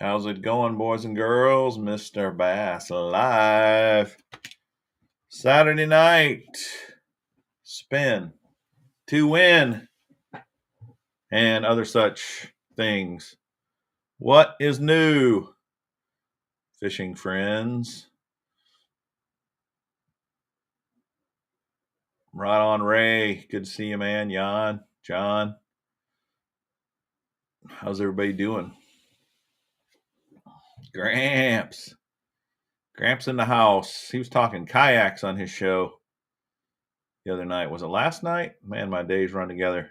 How's it going, boys and girls? Mr. Bass live. Saturday night. Spin to win and other such things. What is new, fishing friends? Right on, Ray. Good to see you, man. Jan, John. How's everybody doing? Gramps. Gramps in the house. He was talking kayaks on his show the other night. Was it last night? Man, my days run together.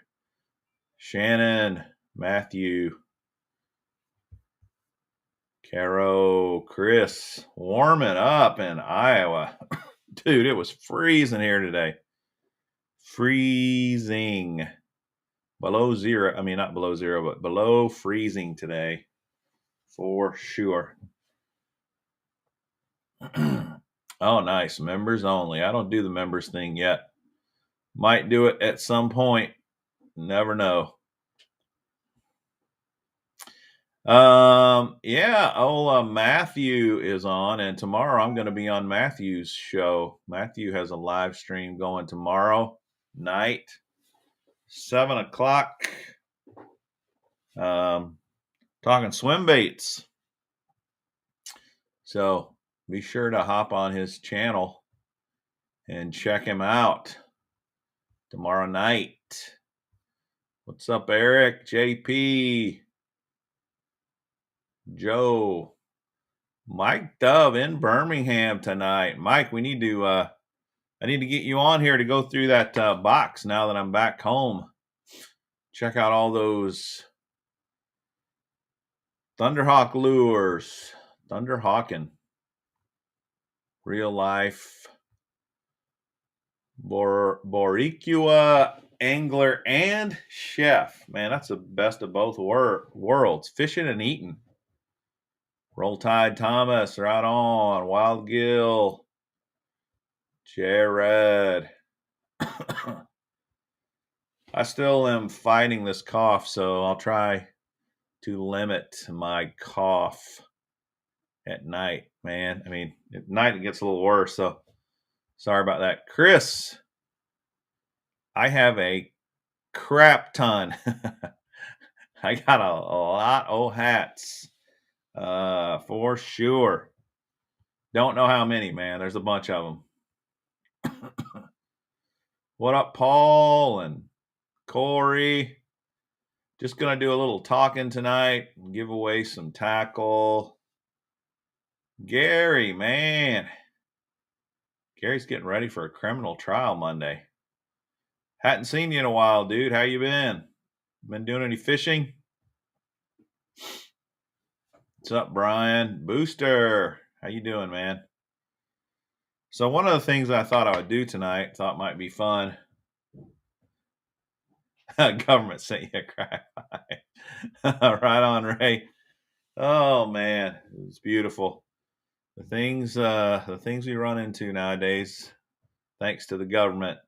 Shannon, Matthew, Caro, Chris, warming up in Iowa. Dude, it was freezing here today. Freezing. Below zero. I mean, not below zero, but below freezing today. For sure. Oh, nice. Members only. I don't do the members thing yet. Might do it at some point. Never know. Matthew is on, and tomorrow I'm going to be on Matthew's show. Matthew has a live stream going tomorrow night, 7:00. Talking swim baits. So be sure to hop on his channel and check him out tomorrow night. What's up, Eric, JP, Joe, Mike Dove in Birmingham tonight. Mike, we need to I need to get you on here to go through that box now that I'm back home. Check out all those Thunderhawk lures. Thunderhawking. Real life. Boricua angler and chef. Man, that's the best of both worlds. Fishing and eating. Roll Tide Thomas, right on. Wild Gill. Jared. I still am fighting this cough, so I'll try to limit my cough at night, man. I mean, at night it gets a little worse, so sorry about that. Chris, I have a crap ton. I got a lot of hats, for sure. Don't know how many, man. There's a bunch of them. What up, Paul and Corey? Just going to do a little talking tonight, give away some tackle. Gary, man. Gary's getting ready for a criminal trial Monday. Hadn't seen you in a while, dude. How you been? Been doing any fishing? What's up, Brian? Booster, how you doing, man? So one of the things I thought I would do tonight, thought might be fun. Government sent you a crack pie. Right on, Ray. Oh man, it's beautiful. The things we run into nowadays, thanks to the government.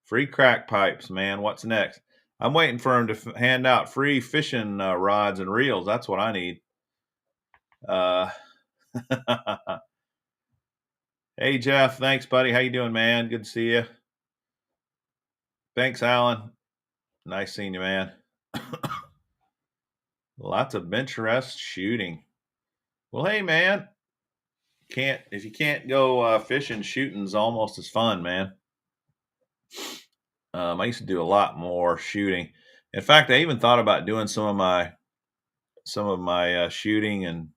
Free crack pipes, man. What's next? I'm waiting for them to hand out free fishing rods and reels. That's what I need. Hey, Jeff. Thanks, buddy. How you doing, man? Good to see you. Thanks, Alan. Nice seeing you, man. Lots of bench rest shooting. Well, hey, man. If you can't go fishing, shooting's almost as fun, man. I used to do a lot more shooting. In fact, I even thought about doing some of my shooting and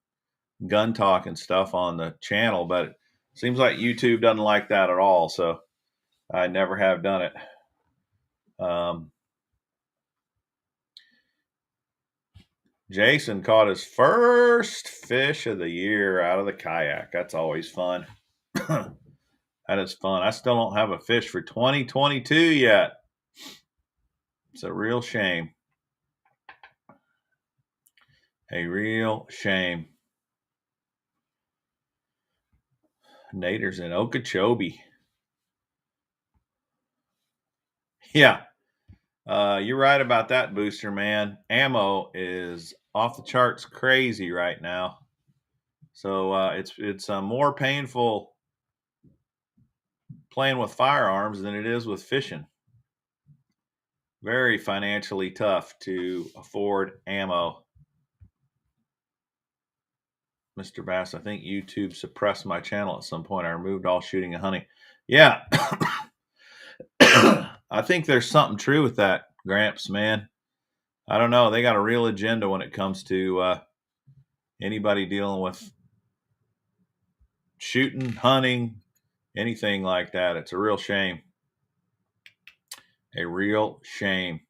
gun talk and stuff on the channel, but it seems like YouTube doesn't like that at all, so I never have done it. Jason caught his first fish of the year out of the kayak. That's always fun. That is fun. I still don't have a fish for 2022 yet. It's a real shame. A real shame. Nader's in Okeechobee. Yeah. You're right about that, Booster, man. Ammo is off the charts crazy right now. So it's more painful playing with firearms than it is with fishing. Very financially tough to afford ammo. Mr. Bass, I think YouTube suppressed my channel at some point. I removed all shooting and hunting. Yeah. I think there's something true with that, Gramps, man. I don't know. They got a real agenda when it comes to anybody dealing with shooting, hunting, anything like that. It's a real shame. A real shame.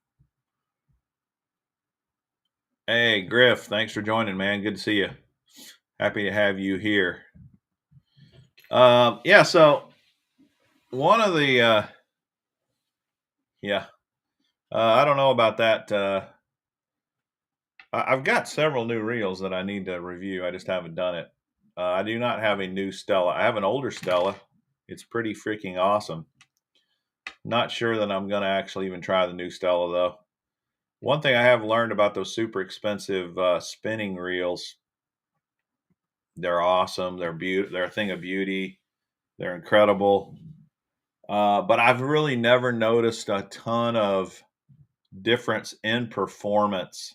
Hey, Griff, thanks for joining, man. Good to see you. Happy to have you here. Yeah, so one of the, I don't know about that. I've got several new reels that I need to review. I just haven't done it. I do not have a new Stella. I have an older Stella. It's pretty freaking awesome. Not sure that I'm going to actually even try the new Stella, though. One thing I have learned about those super expensive spinning reels, they're awesome. They're a thing of beauty. They're incredible. But I've really never noticed a ton of difference in performance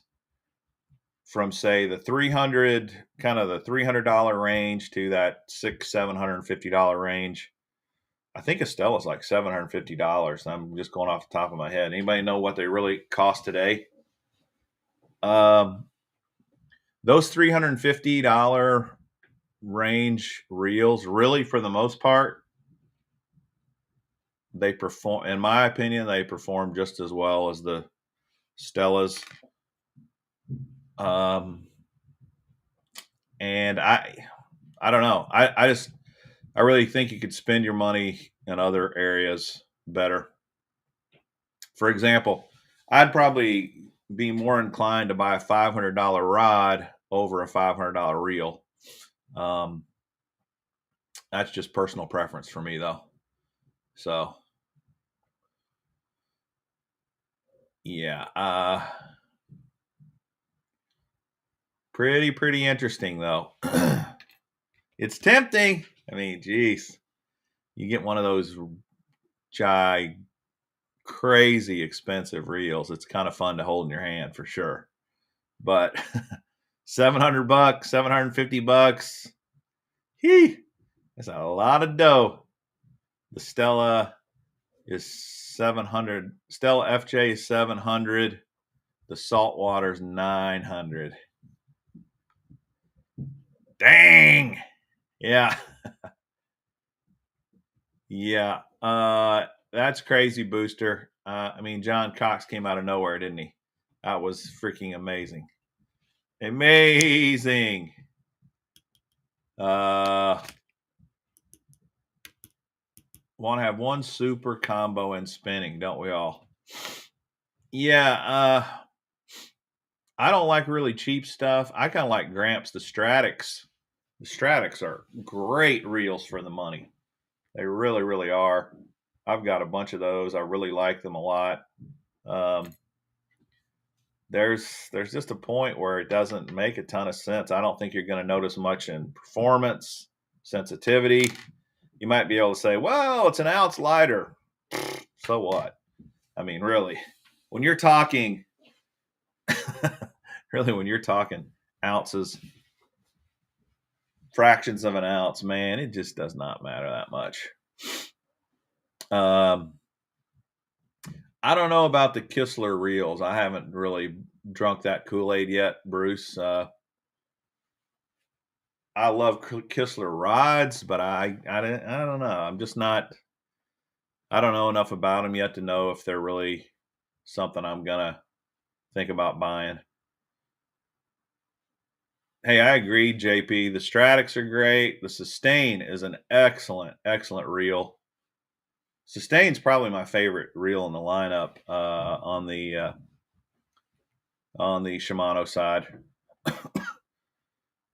from, say, the $300 range to that $750 range. I think a Stella's like $750. I'm just going off the top of my head. Anybody know what they really cost today? Those $350 range reels, really, for the most part, they perform, in my opinion, they perform just as well as the Stellas. And I don't know. I really think you could spend your money in other areas better. For example, I'd probably be more inclined to buy a $500 rod over a $500 reel. That's just personal preference for me, though. So, yeah, pretty interesting, though. It's tempting. I mean, geez, you get one of those crazy expensive reels. It's kind of fun to hold in your hand for sure. But $700, $750, that's a lot of dough. The Stella is 700. Stella FJ is 700. The saltwater's 900. Dang. Yeah. Yeah. That's crazy, Booster. I mean, John Cox came out of nowhere, didn't he? That was freaking amazing. Amazing. Want to have one super combo in spinning, don't we all? Yeah. I don't like really cheap stuff. I kind of like Gramps. The Stratics. The Stratics are great reels for the money. They really, really are. I've got a bunch of those. I really like them a lot. There's just a point where it doesn't make a ton of sense. I don't think you're going to notice much in performance, sensitivity. You might be able to say, well, it's an ounce lighter. So what? I mean, really, when you're talking, ounces, fractions of an ounce, man, it just does not matter that much. I don't know about the Kistler reels. I haven't really drunk that Kool-Aid yet, Bruce. I love Kistler rods, but I don't know. I'm just not. I don't know enough about them yet to know if they're really something I'm gonna think about buying. Hey, I agree, JP. The Stratics are great. The Sustain is an excellent reel. Sustain's probably my favorite reel in the lineup on the Shimano side.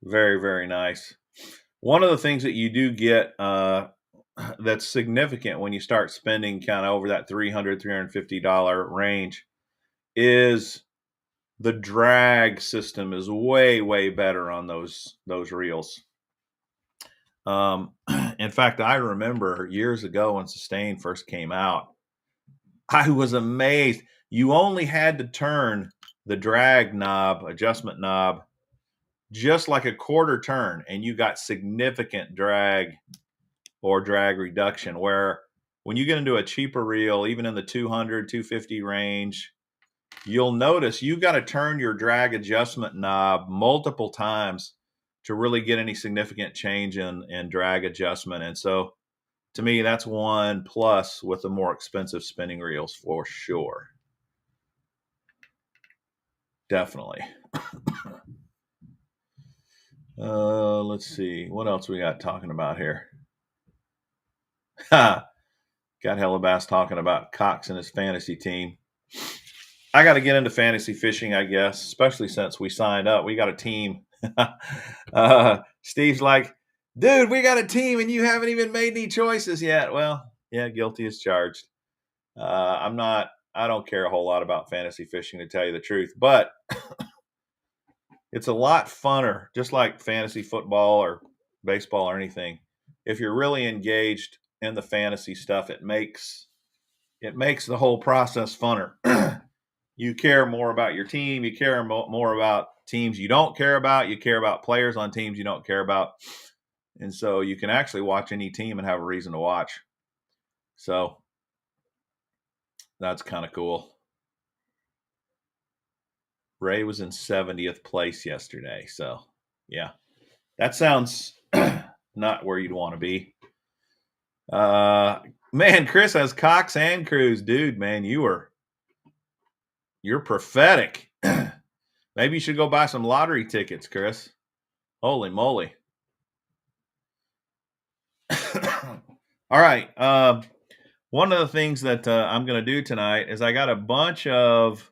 Very, very nice. One of the things that you do get that's significant when you start spending kind of over that $300, $350 range is the drag system is way, way better on those reels. In fact, I remember years ago when Sustain first came out, I was amazed. You only had to turn the drag knob, adjustment knob, just like a quarter turn, and you got significant drag or drag reduction. Where when you get into a cheaper reel, even in the 200, 250 range, you'll notice you got to turn your drag adjustment knob multiple times to really get any significant change in drag adjustment. And so to me, that's one plus with the more expensive spinning reels for sure. Definitely. Let's see. What else we got talking about here? Got Hellabass talking about Cox and his fantasy team. I got to get into fantasy fishing, I guess, especially since we signed up. We got a team. Steve's like, dude, we got a team and you haven't even made any choices yet. Well, yeah, guilty as charged. I don't care a whole lot about fantasy fishing, to tell you the truth, but it's a lot funner, just like fantasy football or baseball or anything. If you're really engaged in the fantasy stuff, it makes the whole process funner. You care more about your team. You care more about teams you don't care about. You care about players on teams you don't care about. And so you can actually watch any team and have a reason to watch. So that's kind of cool. Ray was in 70th place yesterday. So, yeah, that sounds not where you'd want to be. Man, Chris has Cox and Cruz. Dude, man, you're prophetic. Maybe you should go buy some lottery tickets, Chris. Holy moly. All right. One of the things that I'm going to do tonight is I got a bunch of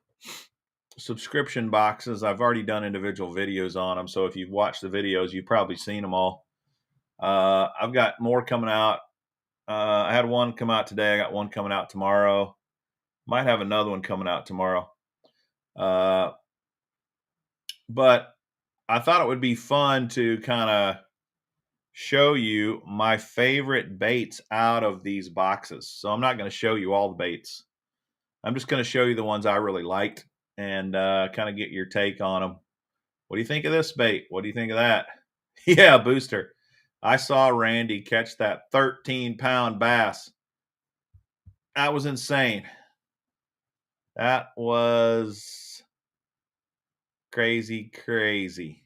subscription boxes. I've already done individual videos on them. So if you've watched the videos, you've probably seen them all. I've got more coming out. I had one come out today. I got one coming out tomorrow. Might have another one coming out tomorrow. But I thought it would be fun to kind of show you my favorite baits out of these boxes. So I'm not going to show you all the baits. I'm just going to show you the ones I really liked and kind of get your take on them. What do you think of this bait? What do you think of that? Yeah, Booster. I saw Randy catch that 13-pound bass. That was insane. That was crazy, crazy.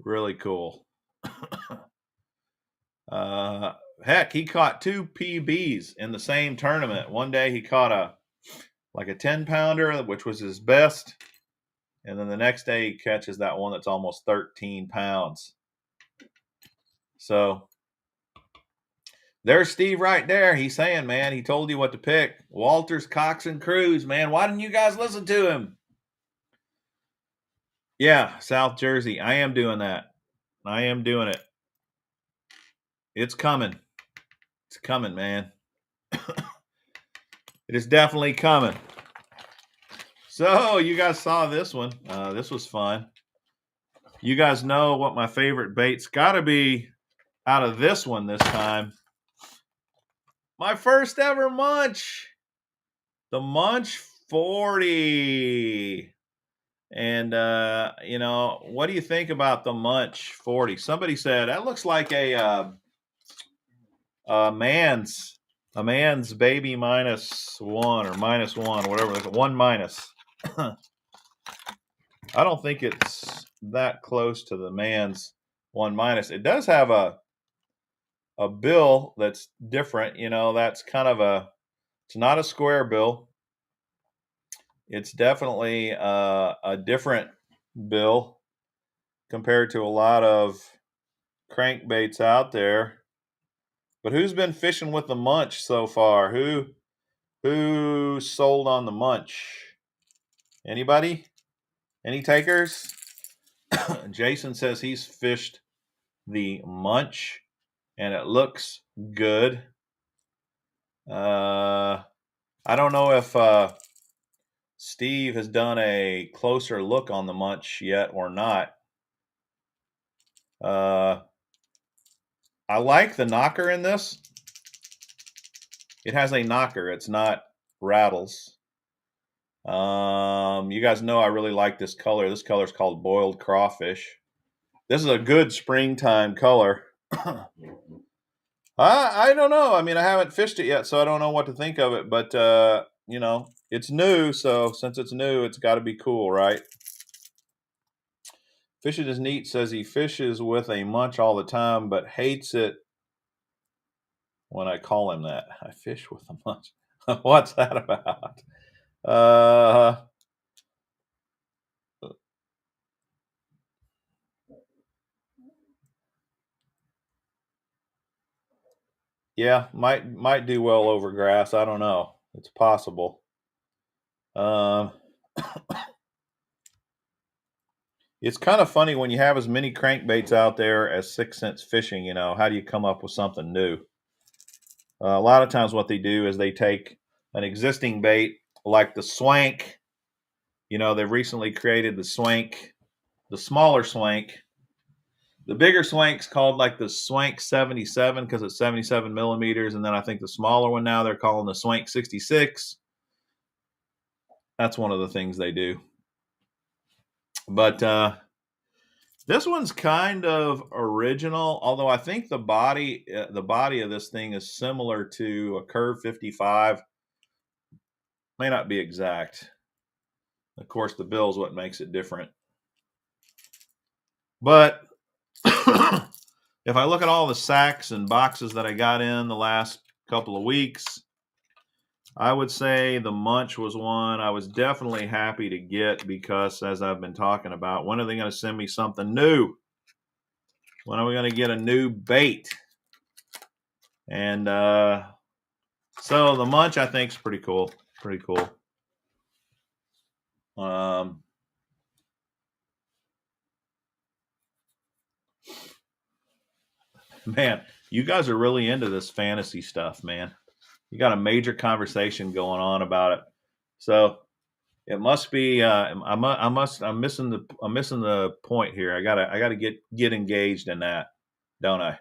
Really cool. Heck, he caught 2 PBs in the same tournament. One day he caught a 10-pounder, which was his best. And then the next day he catches that one that's almost 13 pounds. So there's Steve right there. He's saying, man, he told you what to pick. Walters, Cox, and Cruz, man. Why didn't you guys listen to him? Yeah, South Jersey. I am doing that. I am doing it. It's coming. It's coming, man. It is definitely coming. So you guys saw this one. This was fun. You guys know what my favorite bait's got to be out of this one this time. My first ever munch. The Munch 40. And, what do you think about the Munch 40? Somebody said, that looks like a man's baby -1 or -1, whatever. It's 1 minus. I don't think it's that close to the man's 1 minus. It does have a bill that's different. That's kind of it's not a square bill. It's definitely a different bill compared to a lot of crankbaits out there. But who's been fishing with the Munch so far? Who sold on the Munch? Anybody? Any takers? Jason says he's fished the Munch and it looks good. I don't know if Steve has done a closer look on the munch yet or not. I like the knocker in this. It has a knocker. It's not rattles. You guys know I really like this color. This color is called boiled crawfish. This is a good springtime color. I don't know. I mean, I haven't fished it yet, so I don't know what to think of it. But, you know, it's new. So since it's new, it's got to be cool, right? Fishing is Neat says he fishes with a munch all the time, but hates it when I call him that. I fish with a munch. What's that about? Yeah, might do well over grass. I don't know. It's possible. It's kind of funny when you have as many crankbaits out there as 6 Cents Fishing. You know, how do you come up with something new? A lot of times, what they do is they take an existing bait like the swank. You know, they've recently created the swank, the smaller swank. The bigger swank's called like the Swank 77 because it's 77 millimeters. And then I think the smaller one now they're calling the Swank 66. That's one of the things they do. But this one's kind of original, although I think the body of this thing is similar to a Curve 55. May not be exact. Of course, the bill is what makes it different. But if I look at all the sacks and boxes that I got in the last couple of weeks, I would say the munch was one I was definitely happy to get because, as I've been talking about, when are they going to send me something new? When are we going to get a new bait? And so the munch, I think, is pretty cool. Pretty cool. Man, you guys are really into this fantasy stuff, man. You got a major conversation going on about it. So it must be. I'm missing the point here. I gotta get engaged in that, don't I?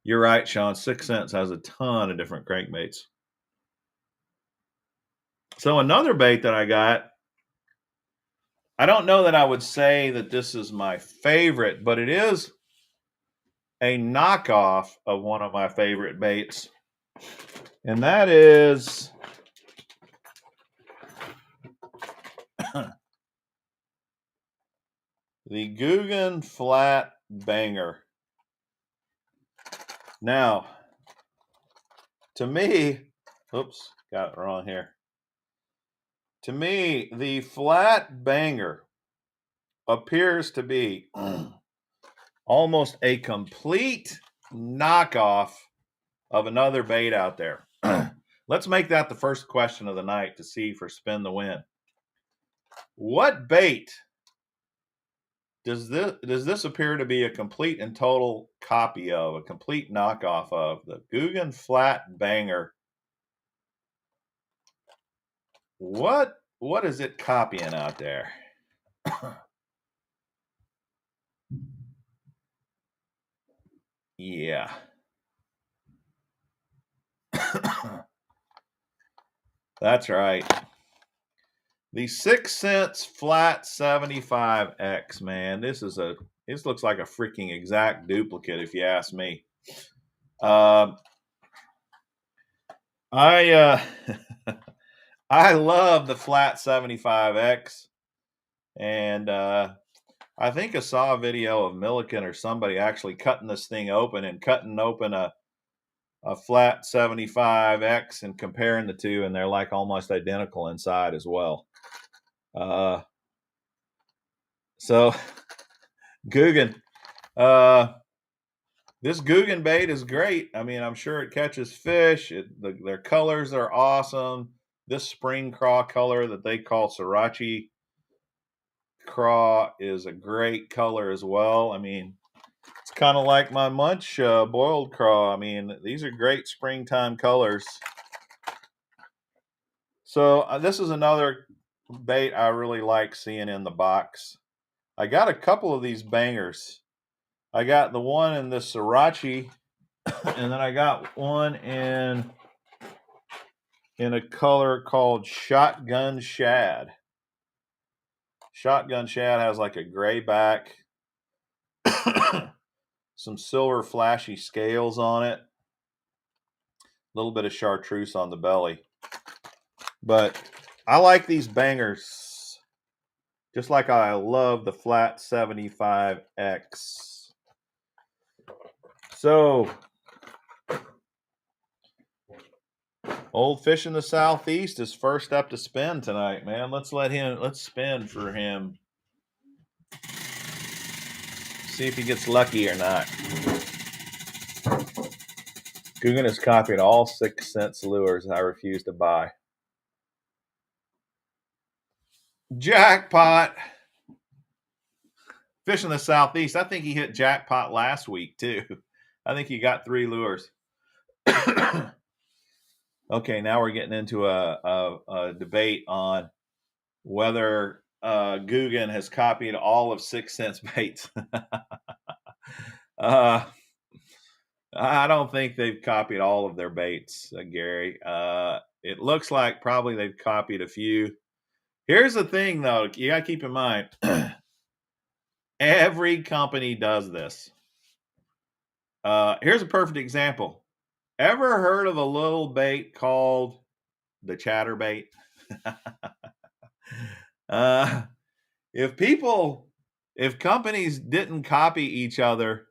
You're right, Sean. 6 Cents has a ton of different crankbaits. So another bait that I got, I don't know that I would say that this is my favorite, but it is a knockoff of one of my favorite baits. And that is the Guggen Flat Banger. Now, to me, oops, got it wrong here. To me, the Flat Banger appears to be almost a complete knockoff of another bait out there. Let's make that the first question of the night to see for Spin the Win. What bait does this appear to be a complete and total copy of, a complete knockoff of? The Guggen Flat Banger. What is it copying out there? Yeah. That's right. The 6 Cents Flat 75X, man. This looks like a freaking exact duplicate, if you ask me. I I love the Flat 75X, and I think I saw a video of Milliken or somebody actually cutting this thing open and cutting open a Flat 75X and comparing the two, and they're like almost identical inside as well. So Guggen, this Guggen bait is great. I mean, I'm sure it catches fish. Their colors are awesome. This spring craw color that they call Sriracha craw is a great color as well. I mean, it's kind of like my munch boiled craw. I mean, these are great springtime colors. So this is another bait I really like seeing in the box. I got a couple of these bangers. I got the one in the sriracha, and then I got one in a color called Shotgun Shad. Shotgun Shad has like a gray back, some silver flashy scales on it, a little bit of chartreuse on the belly. But I like these bangers just like I love the flat 75X. So, old fish in the southeast is first up to spin tonight, man. Let's spin for him. See if he gets lucky or not. Guggen has copied all 6 cents lures I refuse to buy. Jackpot. Fish in the southeast. I think he hit jackpot last week too. I think he got 3 lures. Okay, now we're getting into a debate on whether Guggen has copied all of 6 cents baits. I don't think they've copied all of their baits, Gary. It looks like probably they've copied a few. Here's the thing, though. You got to keep in mind, every company does this. Here's a perfect example. Ever heard of a little bait called the Chatterbait? If companies didn't copy each other,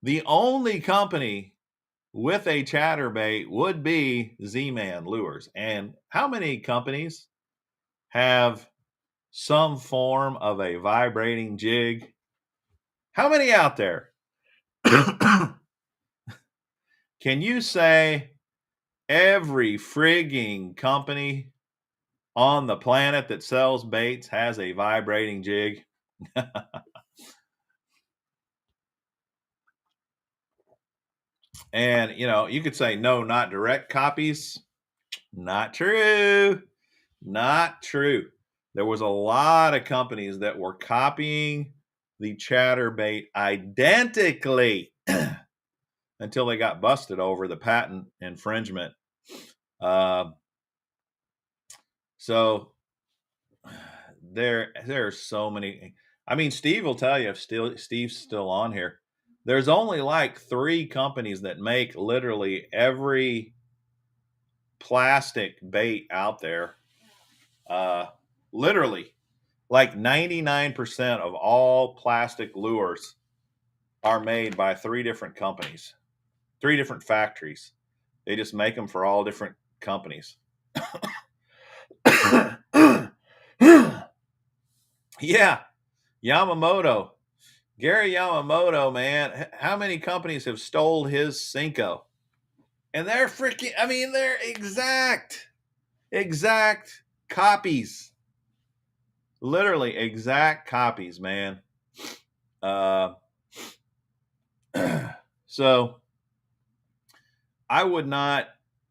the only company with a Chatterbait would be Z-Man Lures. And how many companies have some form of a vibrating jig? How many out there? Can you say every frigging company on the planet that sells baits has a vibrating jig? And, you could say, no, not direct copies. Not true. Not true. There was a lot of companies that were copying the Chatterbait identically until they got busted over the patent infringement. So there are so many. I mean, Steve will tell you, if Steve's still on here, there's only like 3 companies that make literally every plastic bait out there. Literally, like 99% of all plastic lures are made by 3 different companies, 3 different factories. They just make them for all different companies. Yeah, Yamamoto. Gary Yamamoto, man. How many companies have stole his Cinco? And they're they're exact copies. Literally exact copies, man. So I would not.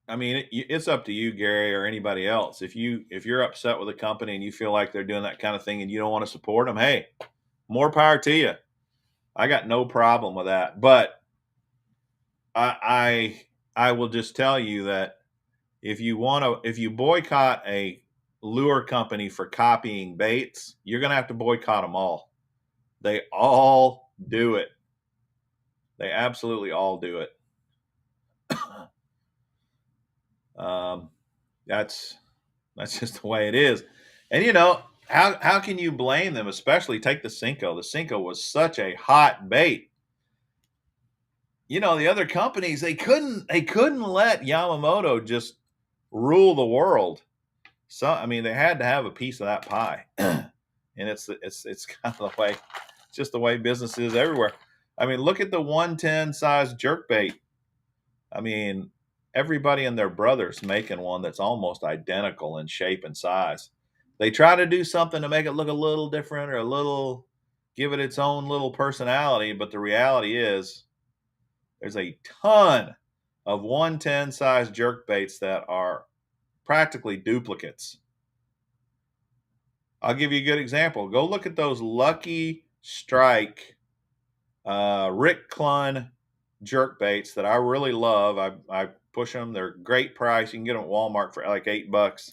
I mean, it's up to you, Gary, or anybody else. If you're upset with a company and you feel like they're doing that kind of thing and you don't want to support them, hey, more power to you. I got no problem with that. But I will just tell you that if you boycott a lure company for copying baits, you're going to have to boycott them all. They all do it. They absolutely all do it. That's just the way it is. And how can you blame them? Especially take the Cinco. The Cinco was such a hot bait. The other companies, they couldn't let Yamamoto just rule the world. So they had to have a piece of that pie. And it's kind of the way, it's just the way business is everywhere. Look at the 110 size jerkbait. Everybody and their brother's making one that's almost identical in shape and size. They try to do something to make it look a little different or give it its own little personality. But the reality is there's a ton of 110 size jerkbaits that are practically duplicates. I'll give you a good example. Go look at those Lucky Strike Rick Clunn jerk baits that I really love. I push them. They're great price. You can get them at Walmart for like $8.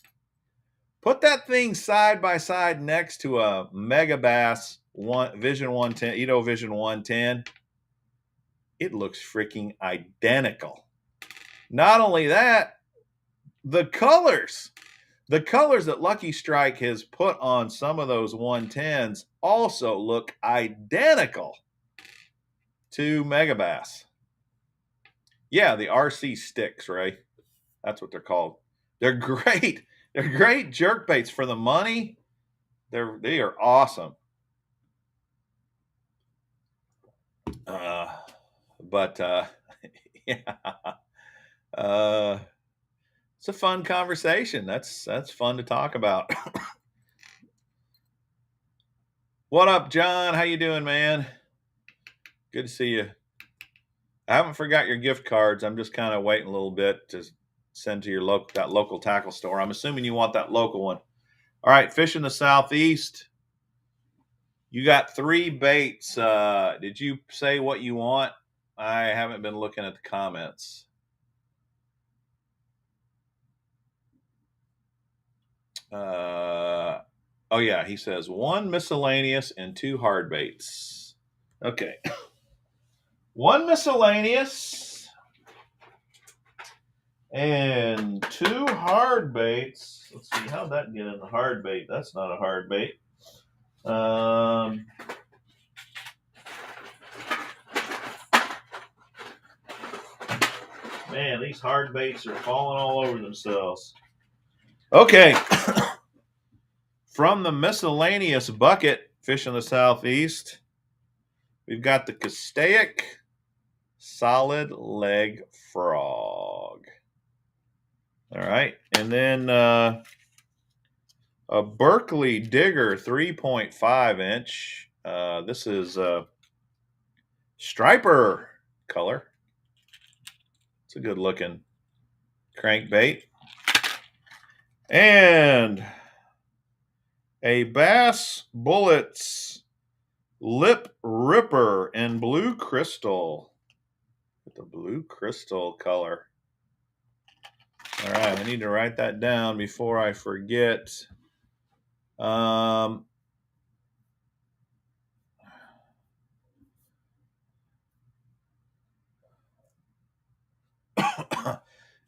Put that thing side by side next to a Mega Bass Vision 110, Edo Vision 110. It looks freaking identical. Not only that, the colors that Lucky Strike has put on some of those 110s also look identical to Mega Bass. Yeah, the RC sticks, Ray. That's what they're called. They're great. They're great jerk baits for the money. They are awesome. Yeah. It's a fun conversation. That's fun to talk about. What up, John? How you doing, man? Good to see you. I haven't forgot your gift cards. I'm just kind of waiting a little bit to send to your local tackle store. I'm assuming you want that local one. All right, fish in the Southeast. You got 3 baits. Did you say what you want? I haven't been looking at the comments. Oh yeah, he says 1 miscellaneous and 2 hard baits. Okay. 1 miscellaneous and 2 hard baits. Let's see, how'd that get in the hard bait? That's not a hard bait. Man, these hard baits are falling all over themselves. Okay. From the miscellaneous bucket, fish in the Southeast, we've got the Castaic solid leg frog. All right. And then a Berkeley Digger 3.5 inch. This is striper color. It's a good looking crankbait. And a Bass Bullets Lip Ripper in blue crystal. With the blue crystal color. All right, I need to write that down before I forget.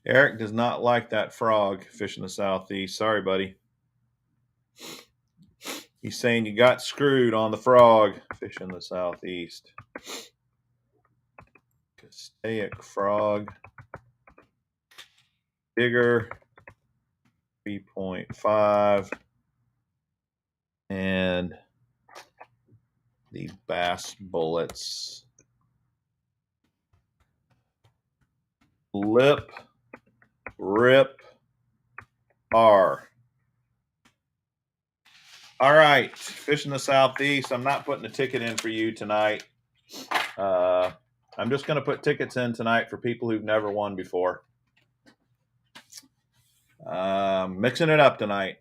Eric does not like that frog, fish in the Southeast. Sorry, buddy. He's saying you got screwed on the frog, fish in the Southeast. Castaic frog. Digger 3.5. And the Bass Bullets Lip Rip R. All right, fish in the Southeast. I'm not putting a ticket in for you tonight. I'm just going to put tickets in tonight for people who've never won before. Mixing it up tonight.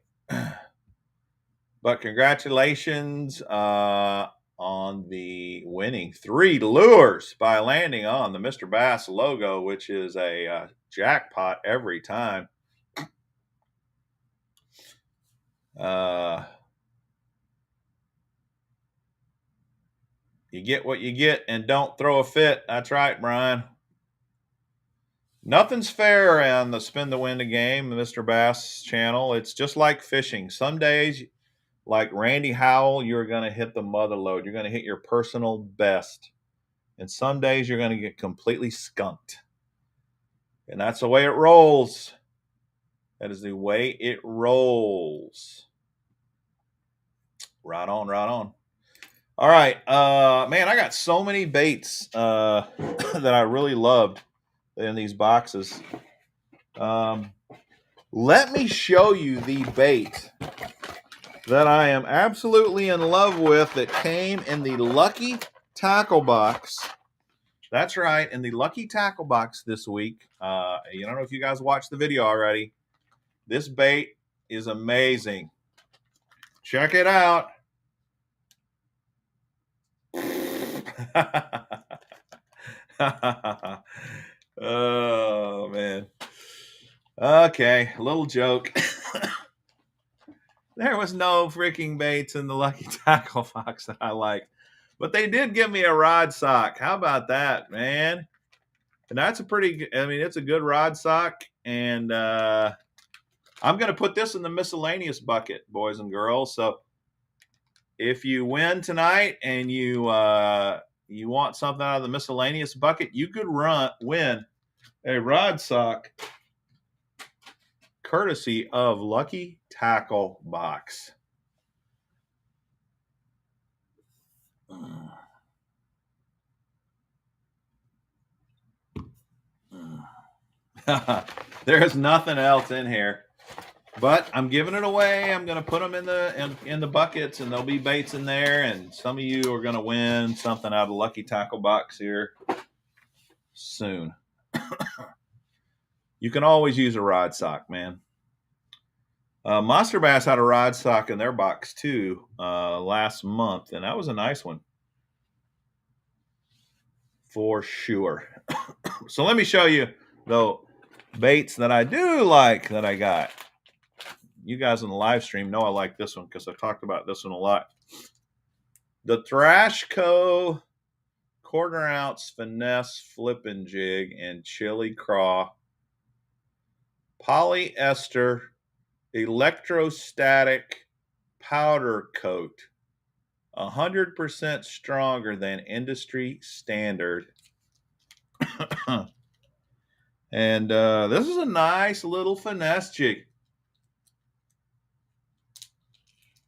But congratulations on the winning 3 lures by landing on the Mr. Bass logo, which is a jackpot every time. You get what you get and don't throw a fit. That's right, Brian. Nothing's fair on the Spin the Win the Game, Mr. Bass channel. It's just like fishing. Some days, like Randy Howell, you're going to hit the mother load. You're going to hit your personal best. And some days you're going to get completely skunked. And that's the way it rolls. That is the way it rolls. Right on, right on. All right. Man, I got so many baits that I really loved in these boxes. Let me show you the bait that I am absolutely in love with that came in the Lucky Tackle Box. That's right, in the Lucky Tackle Box this week. I don't know if you guys watched the video already. This bait is amazing. Check it out. Oh, man. Okay, a little joke. There was no freaking baits in the Lucky Tackle Box that I liked. But they did give me a rod sock. How about that, man? And that's a pretty, I mean, it's a good rod sock. And I'm going to put this in the miscellaneous bucket, boys and girls. So if you win tonight and you want something out of the miscellaneous bucket, you could win a rod sock courtesy of Lucky Tackle Box. There's nothing else in here, but I'm giving it away. I'm going to put them in the buckets, and there'll be baits in there. And some of you are going to win something out of the Lucky Tackle Box here soon. You can always use a rod sock, man. Monster Bass had a rod sock in their box too last month, and that was a nice one for sure. So let me show you the baits that I do like that I got. You guys in the live stream know I like this one because I talked about this one a lot. The Thrash Co. 1/4 ounce finesse flipping jig and chili craw polyester electrostatic powder coat, 100% stronger than industry standard. And this is a nice little finesse jig.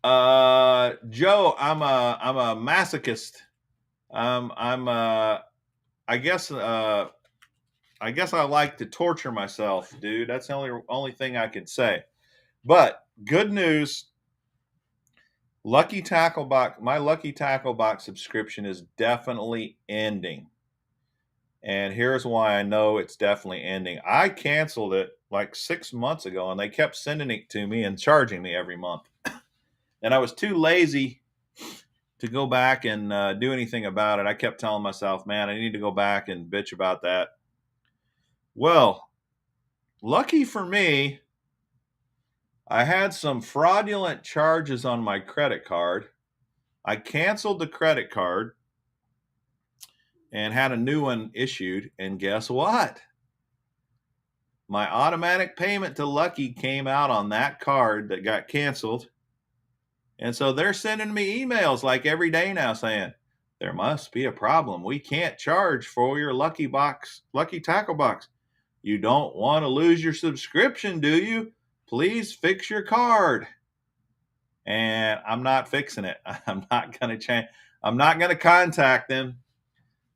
Joe, I'm a masochist. I guess I like to torture myself, dude. That's the only thing I can say. But good news. Lucky Tackle Box, my Lucky Tackle Box subscription is definitely ending. And here's why I know it's definitely ending. I canceled it like 6 months ago, and they kept sending it to me and charging me every month. And I was too lazy to go back and do anything about it. I kept telling myself, man, I need to go back and bitch about that. Well, lucky for me, I had some fraudulent charges on my credit card. I canceled the credit card and had a new one issued. And guess what? My automatic payment to Lucky came out on that card that got canceled. And so they're sending me emails like every day now saying, there must be a problem. We can't charge for your Lucky Tackle Box. You don't want to lose your subscription, do you? Please fix your card. And I'm not fixing it. I'm not going to change. I'm not going to contact them.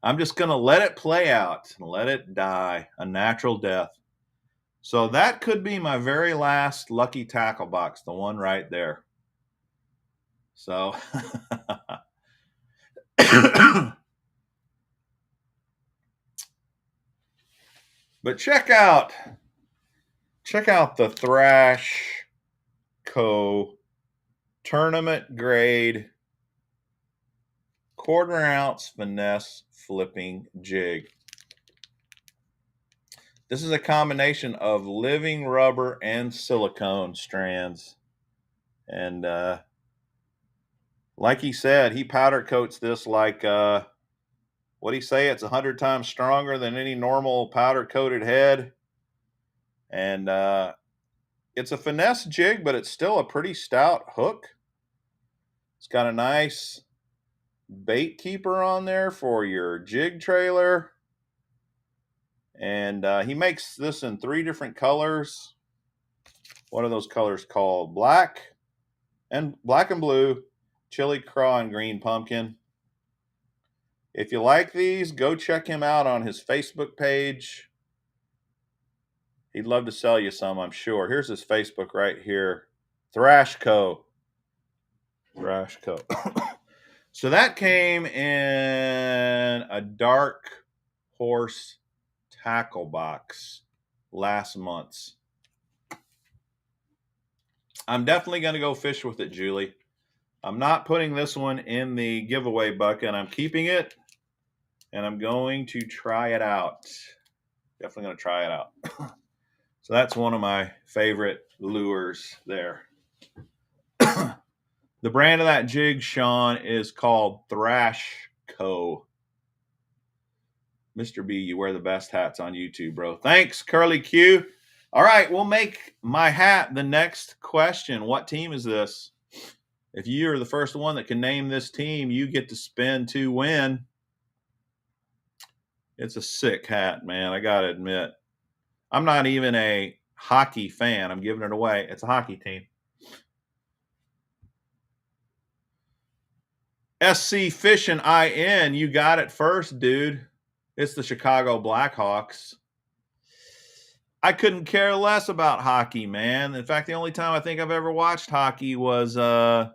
I'm just going to let it play out and let it die a natural death. So that could be my very last Lucky Tackle Box, the one right there. So but check out the Thrash Co. tournament grade 1/4 ounce finesse flipping jig. This is a combination of living rubber and silicone strands. And like he said, he powder coats this like, what'd he say? It's 100 times stronger than any normal powder coated head. And it's a finesse jig, but it's still a pretty stout hook. It's got a nice bait keeper on there for your jig trailer. And he makes this in 3 different colors. What are those colors called? Black and blue, chili craw, and green pumpkin. If you like these, go check him out on his Facebook page. He'd love to sell you some, I'm sure. Here's his Facebook right here. Thrash Co. Thrash Co. So that came in a dark horse tackle box last month. I'm definitely going to go fish with it, Julie. I'm not putting this one in the giveaway bucket. I'm keeping it, and I'm going to try it out. Definitely going to try it out. So that's one of my favorite lures there. The brand of that jig, Sean, is called Thrash Co. Mr. B, you wear the best hats on YouTube, bro. Thanks, Curly Q. All right, we'll make my hat the next question. What team is this? If you're the first one that can name this team, you get to spin to win. It's a sick hat, man. I got to admit. I'm not even a hockey fan. I'm giving it away. It's a hockey team. SC Fishing IN. You got it first, dude. It's the Chicago Blackhawks. I couldn't care less about hockey, man. In fact, the only time I think I've ever watched hockey was reruns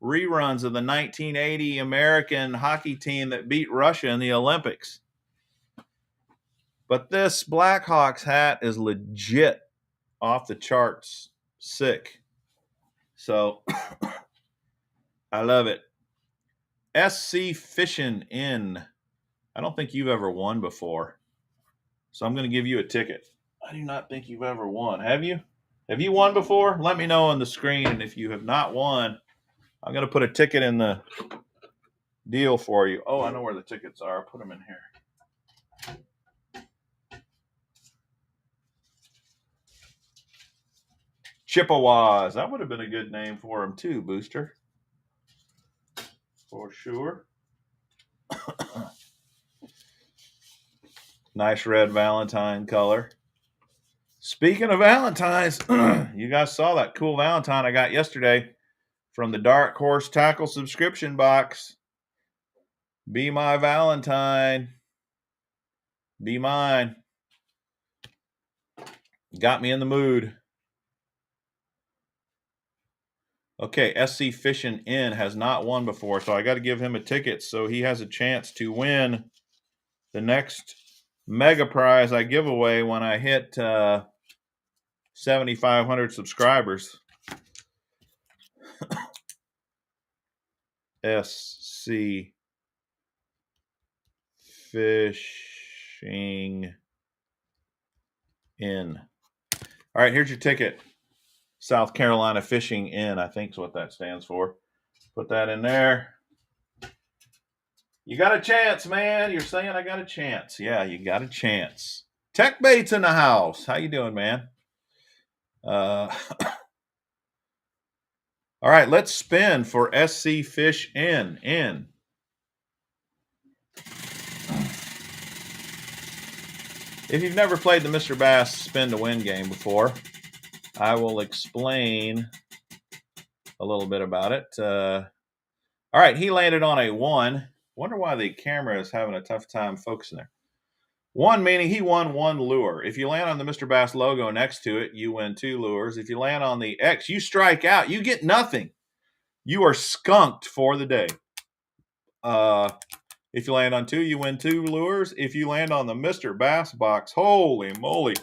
of the 1980 American hockey team that beat Russia in the Olympics. But this Blackhawks hat is legit off the charts. Sick. So I love it. SC Fishing In. I don't think you've ever won before. So I'm going to give you a ticket. I do not think you've ever won. Have you? Have you won before? Let me know on the screen. And if you have not won, I'm going to put a ticket in the deal for you. Oh, I know where the tickets are. I'll put them in here. Chippewas. That would have been a good name for them too, Booster. For sure. Nice red Valentine color. Speaking of Valentines, you guys saw that cool Valentine I got yesterday from the Dark Horse Tackle subscription box. Be my Valentine. Be mine. Got me in the mood. Okay, SC Fishing In has not won before, so I got to give him a ticket so he has a chance to win the next mega prize I give away when I hit 7,500 subscribers. SC Fishing In. All right, here's your ticket. South Carolina Fishing In, I think is what that stands for. Put that in there. You got a chance, man. You're saying I got a chance. Yeah, you got a chance. Tech Bait's in the house. How you doing, man? All right, let's spin for SC Fish In. If you've never played the Mr. Bass Spin to Win game before, I will explain a little bit about it. All right, he landed on a 1. Wonder why the camera is having a tough time focusing there. 1 meaning he won 1 lure. If you land on the Mr. Bass logo next to it, you win 2 lures. If you land on the X, you strike out. You get nothing. You are skunked for the day. If you land on 2, you win 2 lures. If you land on the Mr. Bass box, holy moly,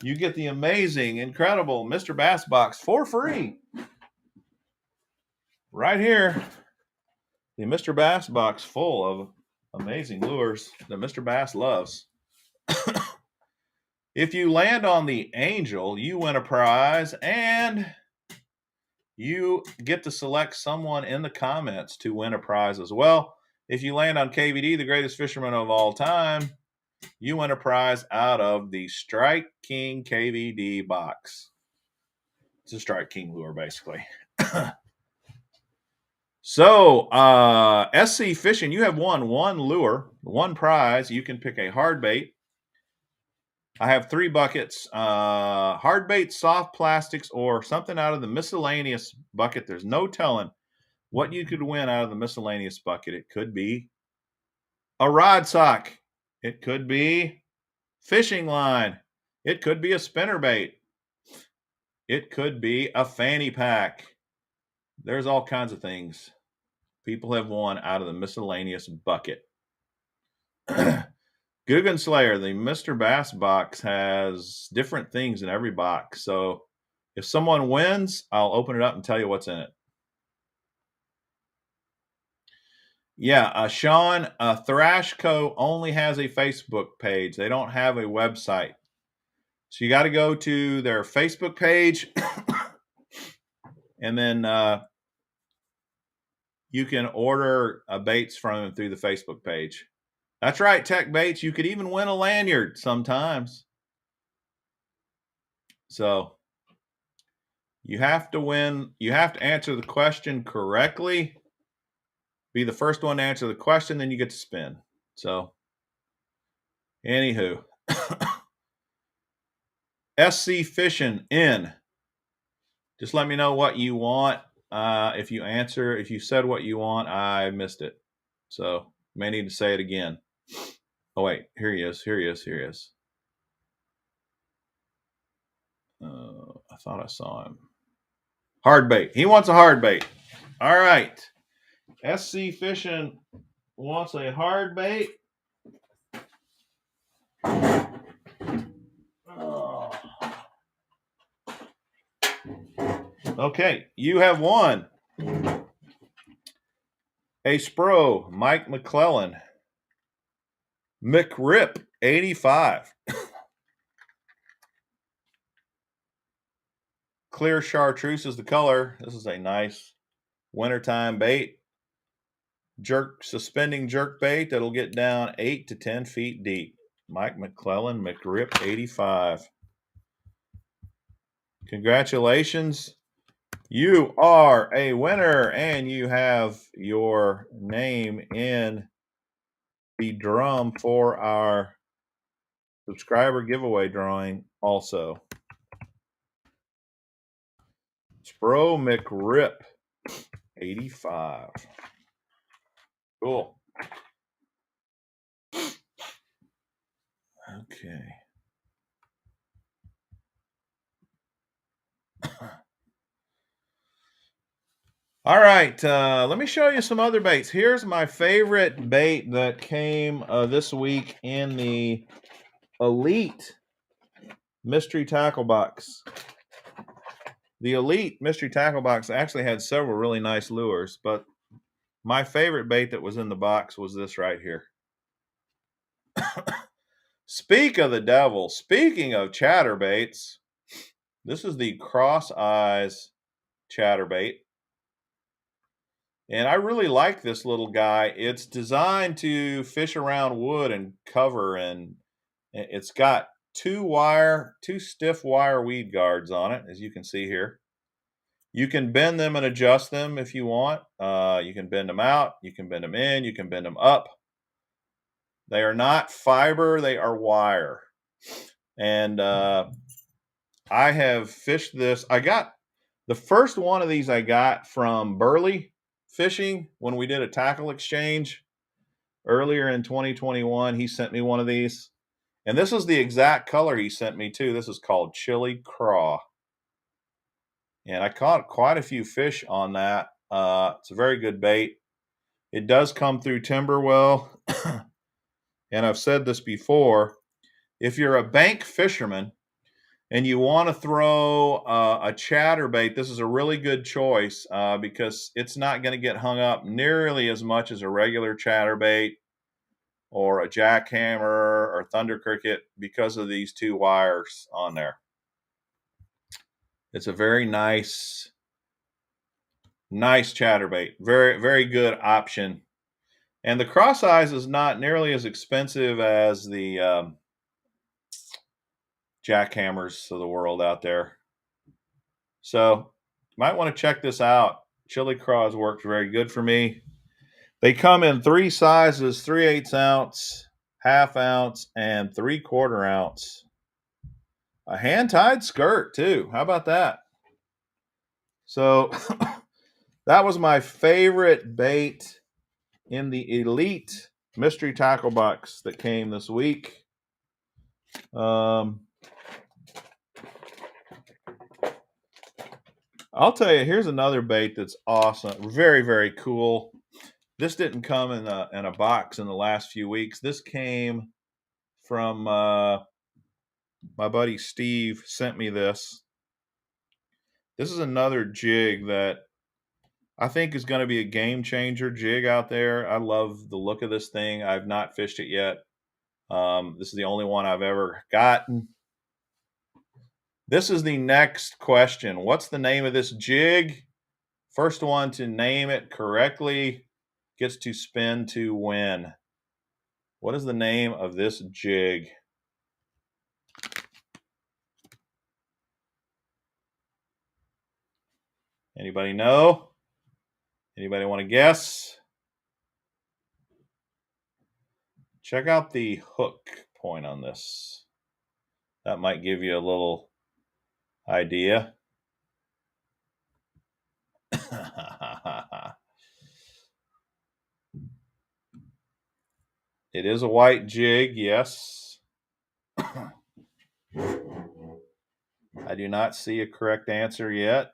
you get the amazing, incredible Mr. Bass box for free. Right here, the Mr. Bass box full of amazing lures that Mr. Bass loves. If you land on the Angel, you win a prize, and you get to select someone in the comments to win a prize as well. If you land on KVD, the greatest fisherman of all time, you win a prize out of the Strike King KVD box. It's a Strike King lure, basically. So, SC Fishing, you have won 1 lure, 1 prize. You can pick a hard bait. I have 3 buckets, hard bait, soft plastics, or something out of the miscellaneous bucket. There's no telling what you could win out of the miscellaneous bucket. It could be a rod sock. It could be fishing line. It could be a spinnerbait. It could be a fanny pack. There's all kinds of things people have won out of the miscellaneous bucket. Guggen Slayer, the Mr. Bass box has different things in every box. So If someone wins, I'll open it up and tell you what's in it. Yeah, Sean, Thrash Co. only has a Facebook page. They don't have a website. So you got to go to their Facebook page, and then you can order baits from them through the Facebook page. That's right, Tech Baits. You could even win a lanyard sometimes. So you have to win. You have to answer the question correctly. Be the first one to answer the question, then you get to spin. So, anywho, SC Fishing in. Just let me know what you want. If you said what you want, I missed it. So, may need to say it again. Oh, wait. Here he is. I thought I saw him. Hard bait. He wants a hard bait. All right. SC Fishing wants a hard bait. Oh. Okay, you have won a Spro Mike McClellan McRip 85. Clear chartreuse is the color. This is a nice wintertime bait. Suspending jerk bait that'll get down 8 to 10 feet deep. Mike McClellan McRip 85. Congratulations. You are a winner, and you have your name in the drum for our subscriber giveaway drawing also. Spro McRip 85. Cool. Okay. All right, let me show you some other baits. Here's my favorite bait that came this week in the Elite Mystery Tackle Box. The Elite Mystery Tackle Box actually had several really nice lures, but my favorite bait that was in the box was this right here. Speak of the devil. Speaking of chatterbaits, this is the Cross Eyes chatterbait. And I really like this little guy. It's designed to fish around wood and cover, and it's got two stiff wire weed guards on it, as you can see here. You can bend them and adjust them if you want. You can bend them out, you can bend them in, you can bend them up. They are not fiber, they are wire. And I have fished this. I got the first one of these I got from Burley Fishing when we did a tackle exchange earlier in 2021. He sent me one of these, and this is the exact color he sent me too. This is called Chili Craw, and I caught quite a few fish on that. It's a very good bait. It does come through timber well, and I've said this before, if you're a bank fisherman and you want to throw a chatterbait, this is a really good choice because it's not going to get hung up nearly as much as a regular chatterbait or a jackhammer or thunder cricket because of these two wires on there. It's a very nice chatterbait. Very, very good option. And the Cross Eyes is not nearly as expensive as the jackhammers of the world out there. So you might want to check this out. Chili Craws worked very good for me. They come in 3 sizes: 3/8 ounce, 1/2 ounce, and 3/4 ounce. A hand-tied skirt too. How about that? So that was my favorite bait in the Elite Mystery Tackle Box that came this week. I'll tell you, here's another bait that's awesome. Very, very cool. This didn't come in a box in the last few weeks. This came from my buddy Steve sent me this. This is another jig that I think is going to be a game changer jig out there. I love the look of this thing. I've not fished it yet. This is the only one I've ever gotten. This is the next question. What's the name of this jig? First one to name it correctly gets to spin to win. What is the name of this jig? Anybody know? Anybody want to guess? Check out the hook point on this. That might give you a little idea. It is a white jig, yes. I do not see a correct answer yet.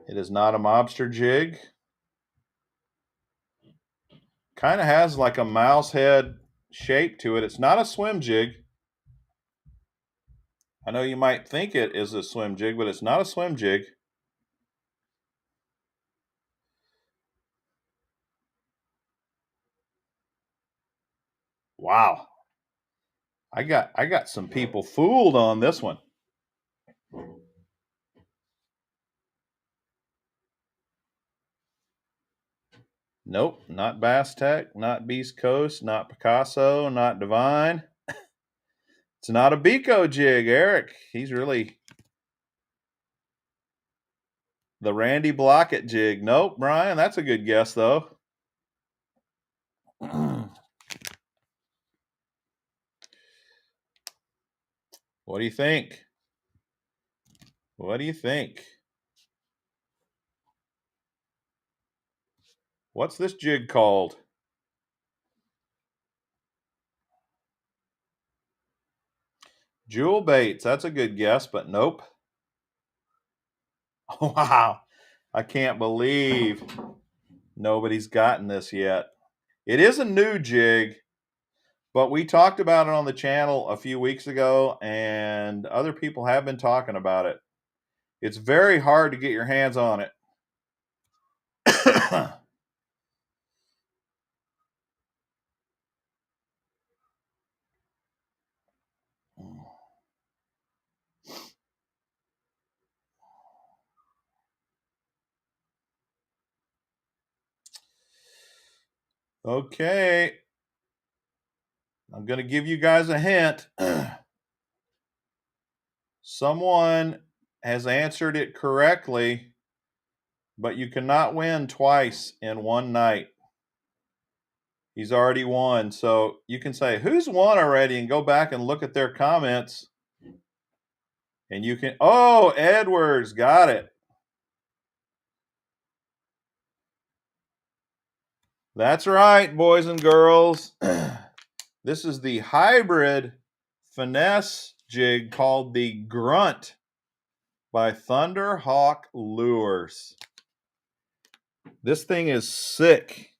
It is not a mobster jig. Kind of has like a mouse head shape to it. It's not a swim jig. I know you might think it is a swim jig, but it's not a swim jig. Wow. I got some people fooled on this one. Nope, not Bass Tech, not Beast Coast, not Picasso, not Divine. It's not a Bico jig, Eric. He's really the Randy Blockett jig. Nope, Brian, that's a good guess, though. What do you think? What do you think? What's this jig called? Jewel baits. That's a good guess, but nope. Wow. I can't believe nobody's gotten this yet. It is a new jig, but we talked about it on the channel a few weeks ago, and other people have been talking about it. It's very hard to get your hands on it. Okay. I'm going to give you guys a hint. Someone has answered it correctly, but you cannot win twice in one night. He's already won. So you can say, who's won already? And go back and look at their comments. And you can, oh, Edwards, got it. That's right, boys and girls. This is the hybrid finesse jig called the Grunt by Thunderhawk Lures. This thing is sick.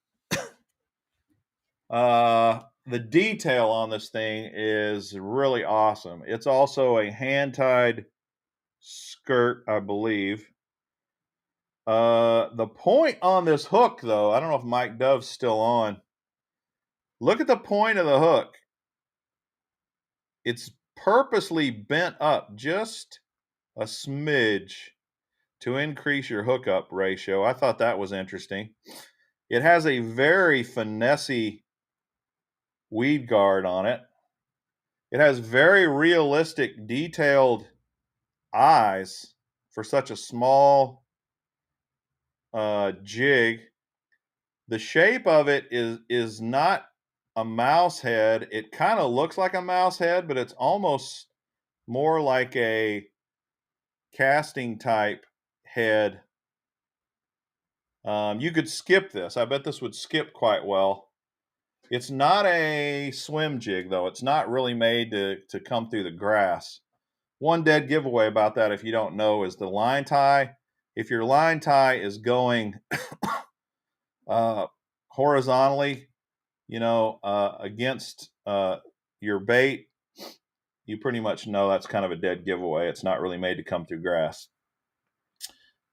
The detail on this thing is really awesome. It's also a hand-tied skirt, I believe. The point on this hook, though, I don't know if Mike Dove's still on. Look at the point of the hook. It's purposely bent up just a smidge to increase your hookup ratio. I thought that was interesting. It has a very finessey weed guard on it. It has very realistic, detailed eyes for such a small jig. The shape of it is not a mouse head. It kind of looks like a mouse head, but it's almost more like a casting type head. You could skip this. I bet this would skip quite well. It's not a swim jig, though. It's not really made to come through the grass. One dead giveaway about that, if you don't know, is the line tie. If your line tie is going horizontally, against your bait, you pretty much know that's kind of a dead giveaway. It's not really made to come through grass.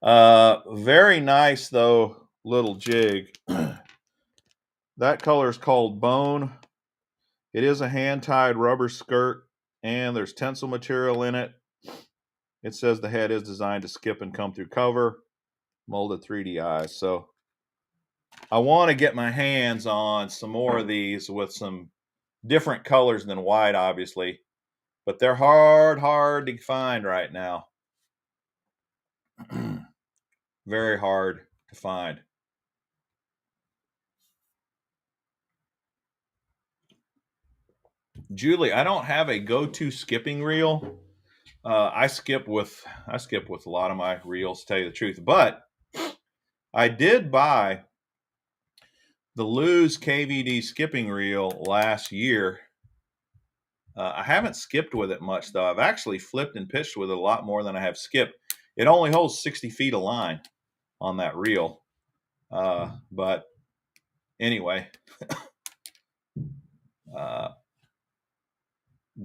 Very nice, though, little jig. That color is called Bone. It is a hand-tied rubber skirt, and there's tensile material in it. It says the head is designed to skip and come through cover, molded 3D eyes. So I want to get my hands on some more of these with some different colors than white, obviously, but they're hard to find right now. Very hard to find. Julie, I don't have a go-to skipping reel. I skip with a lot of my reels, to tell you the truth. But I did buy the Lose KVD skipping reel last year. I haven't skipped with it much, though. I've actually flipped and pitched with it a lot more than I have skipped. It only holds 60 feet of line on that reel. But anyway,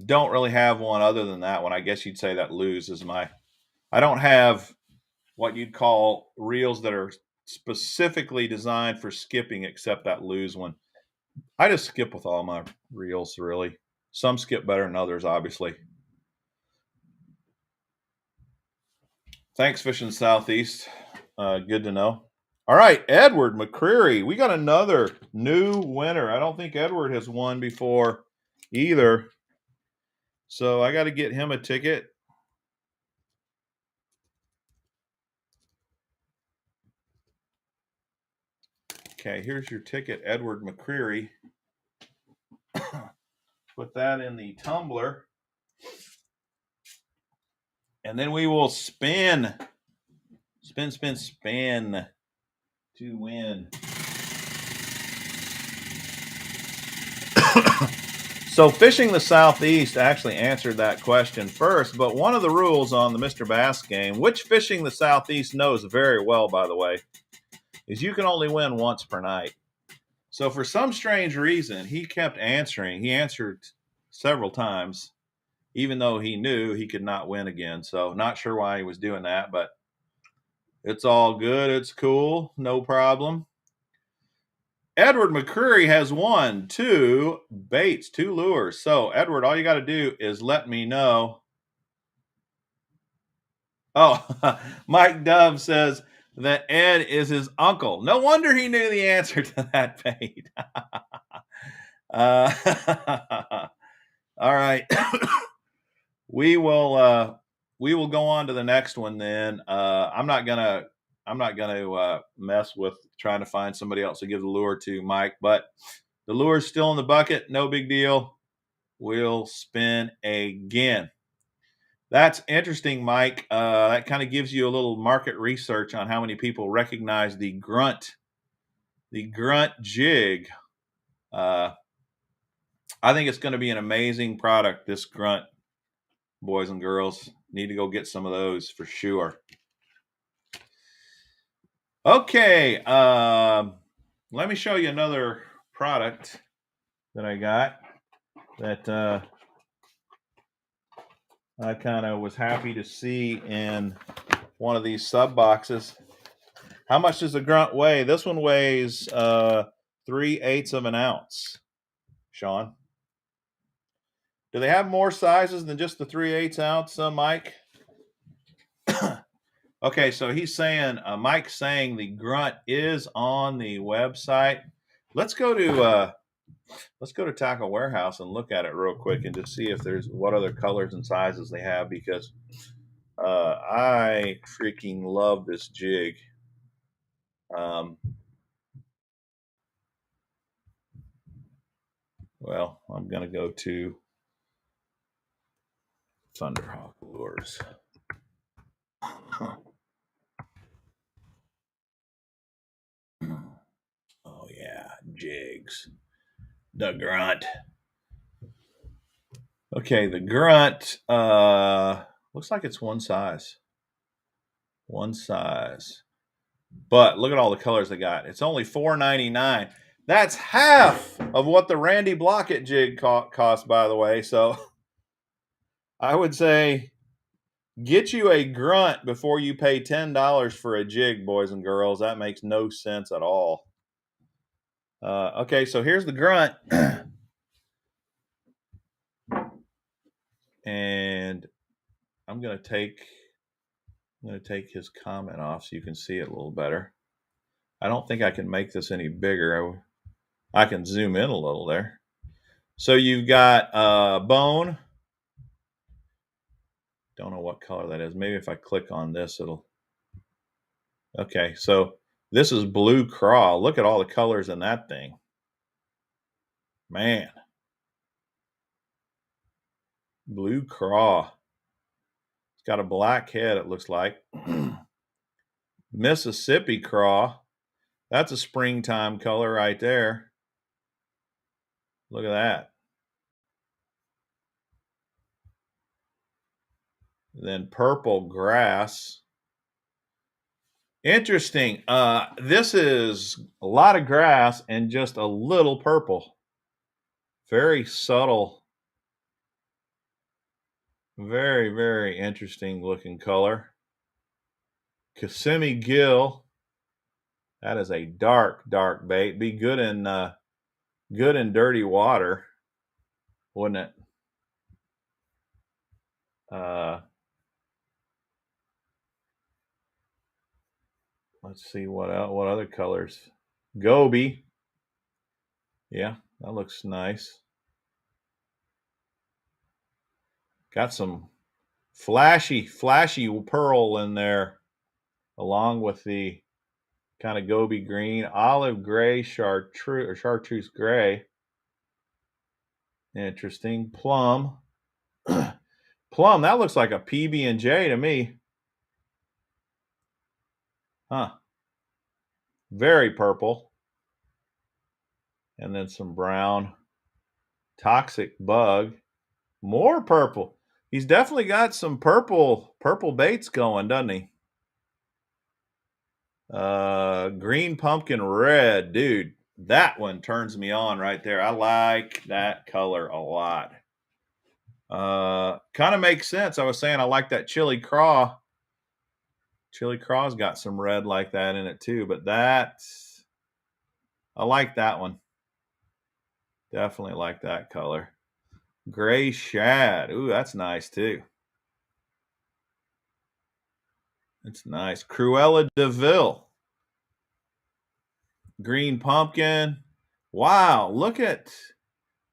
don't really have one other than that one. I guess you'd say that Lose is my... I don't have what you'd call reels that are specifically designed for skipping, except that Lose one. I just skip with all my reels, really. Some skip better than others, obviously. Thanks, Fishing Southeast. Good to know. All right, Edward McCreary. We got another new winner. I don't think Edward has won before either. So I got to get him a ticket. Okay, here's your ticket, Edward McCreary. Put that in the tumbler. And then we will spin. Spin to win. So Fishing the Southeast actually answered that question first, but one of the rules on the Mr. Bass game, which Fishing the Southeast knows very well, by the way, is you can only win once per night. So for some strange reason, he kept answering. He answered several times, even though he knew he could not win again. So not sure why he was doing that, but it's all good. It's cool. No problem. Edward McCreary has won 2 baits, 2 lures. So, Edward, all you got to do is let me know. Oh, Mike Dove says that Ed is his uncle. No wonder he knew the answer to that bait. All right. We will go on to the next one then. I'm not gonna mess with trying to find somebody else to give the lure to, Mike, but the lure's still in the bucket. No big deal. We'll spin again. That's interesting, Mike. That kind of gives you a little market research on how many people recognize the grunt jig. I think it's going to be an amazing product, this grunt. Boys and girls need to go get some of those for sure. Okay, let me show you another product that I got that I kind of was happy to see in one of these sub boxes. How much does the grunt weigh? This one weighs 3/8 of an ounce. Sean, do they have more sizes than just the 3/8 ounce, Mike? Okay, so he's saying, Mike's saying the grunt is on the website. Let's go to Tackle Warehouse and look at it real quick and just see if there's what other colors and sizes they have, because I freaking love this jig. Well, I'm gonna go to Thunderhawk Lures. Oh yeah, jigs. The grunt. Okay, the grunt looks like it's one size. One size. But look at all the colors they got. It's only $4.99. That's half of what the Randy Blockett jig cost, by the way. So I would say get you a grunt before you pay $10 for a jig, boys and girls. That makes no sense at all. Okay, so here's the grunt. And I'm gonna take his comment off so you can see it a little better. I don't think I can make this any bigger. I can zoom in a little there. So you've got bone. Don't know what color that is. Maybe if I click on this, it'll. Okay, so this is blue craw. Look at all the colors in that thing. Man. Blue craw. It's got a black head, it looks like. Mississippi craw. That's a springtime color right there. Look at that. Then purple grass. Interesting. This is a lot of grass and just a little purple. Very subtle. Very, very interesting looking color. Kissimmee gill. That is a dark, dark bait. Be good in dirty water, wouldn't it? Let's see what other colors. Goby. Yeah, that looks nice. Got some flashy pearl in there, along with the kind of goby green, olive gray, chartreuse gray. Interesting. Plum. Plum, that looks like a PB&J to me. Huh. Very purple. And then some brown. Toxic bug. More purple. He's definitely got some purple baits going, doesn't he? Green pumpkin red. Dude, that one turns me on right there. I like that color a lot. Kind of makes sense. I was saying I like that chili craw. Chili craw's got some red like that in it too, but I like that one. Definitely like that color. Gray shad. Ooh, that's nice too. It's nice. Cruella de Vil. Green pumpkin. Wow, look at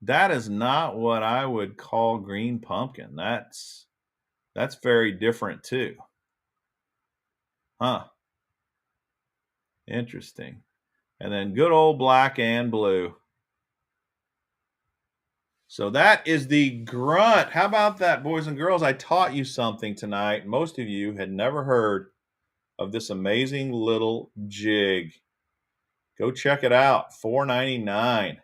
that. Is not what I would call green pumpkin. That's very different too. Huh. Interesting. And then good old black and blue. So that is the grunt. How about that, boys and girls? I taught you something tonight. Most of you had never heard of this amazing little jig. Go check it out. $4.99.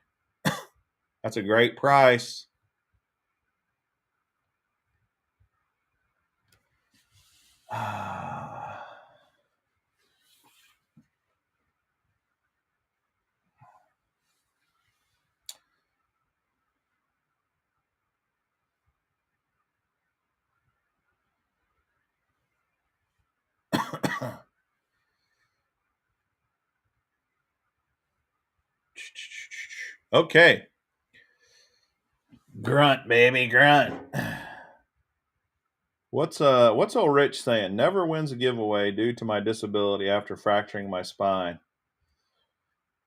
That's a great price. Okay. Grunt, baby, grunt. What's old Rich saying? Never wins a giveaway due to my disability after fracturing my spine.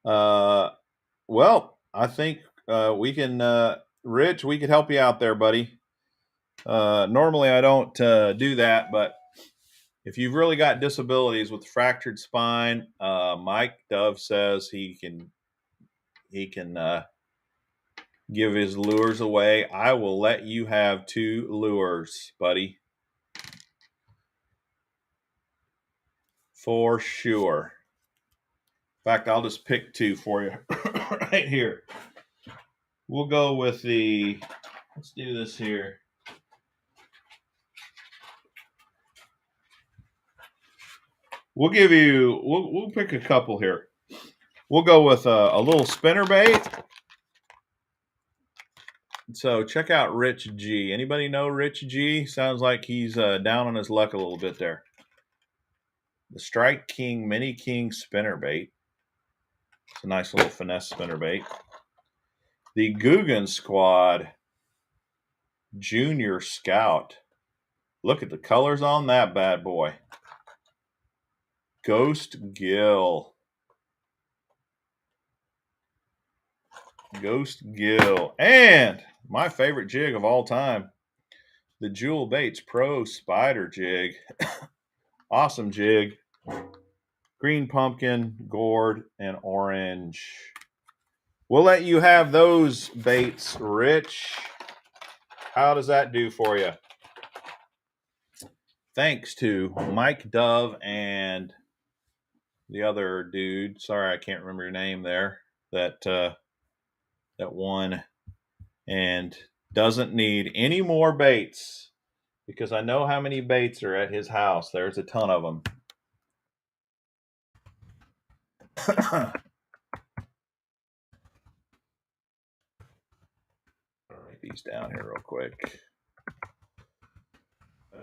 Well, I think we can, Rich, we could help you out there, buddy. Normally I don't do that, but if you've really got disabilities with fractured spine, Mike Dove says he can give his lures away. I will let you have 2 lures, buddy. For sure. In fact, I'll just pick 2 for you right here. We'll go with let's do this here. We'll pick a couple here. We'll go with a little spinnerbait. So check out Rich G. Anybody know Rich G? Sounds like he's down on his luck a little bit there. The Strike King Mini King spinnerbait. It's a nice little finesse spinnerbait. The Guggen Squad Junior Scout. Look at the colors on that bad boy. Ghost Gill. Ghost Gill. And my favorite jig of all time, the Jewel Baits Pro Spider Jig. Awesome jig. Green pumpkin, gourd, and orange. We'll let you have those baits, Rich. How does that do for you? Thanks to Mike Dove and the other dude. Sorry, I can't remember your name there. That won and doesn't need any more baits because I know how many baits are at his house. There's a ton of them. Write these down here real quick.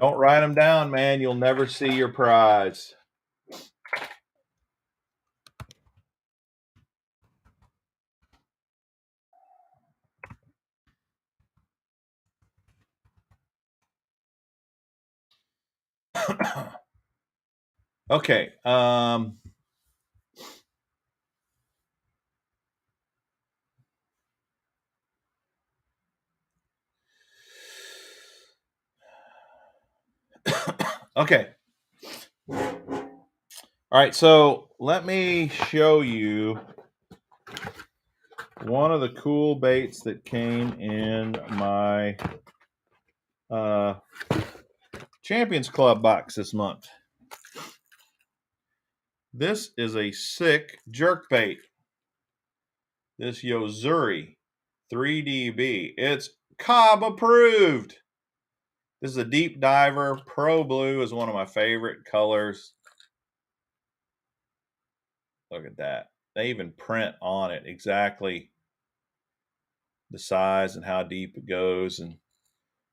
Don't write them down, man. You'll never see your prize. Okay. Okay. All right, so let me show you one of the cool baits that came in my Champions Club box this month. This is a sick jerk bait. This Yozuri 3DB. It's Cobb approved. This is a deep diver. Pro Blue is one of my favorite colors. Look at that. They even print on it exactly the size and how deep it goes. And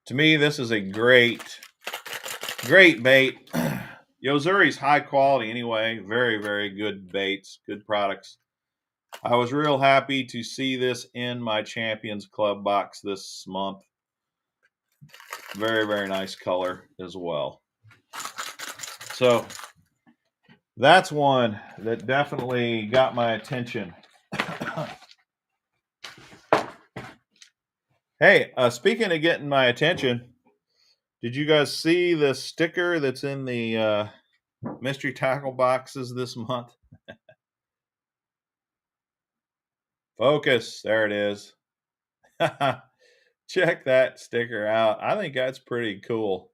to me, this is a great bait. Yozuri's high quality anyway. Very, very good baits, good products. I was real happy to see this in my Champions Club box this month. Very, very nice color as well. So that's one that definitely got my attention. Hey, speaking of getting my attention, did you guys see the sticker that's in the mystery tackle boxes this month? Focus. There it is. Check that sticker out. I think that's pretty cool.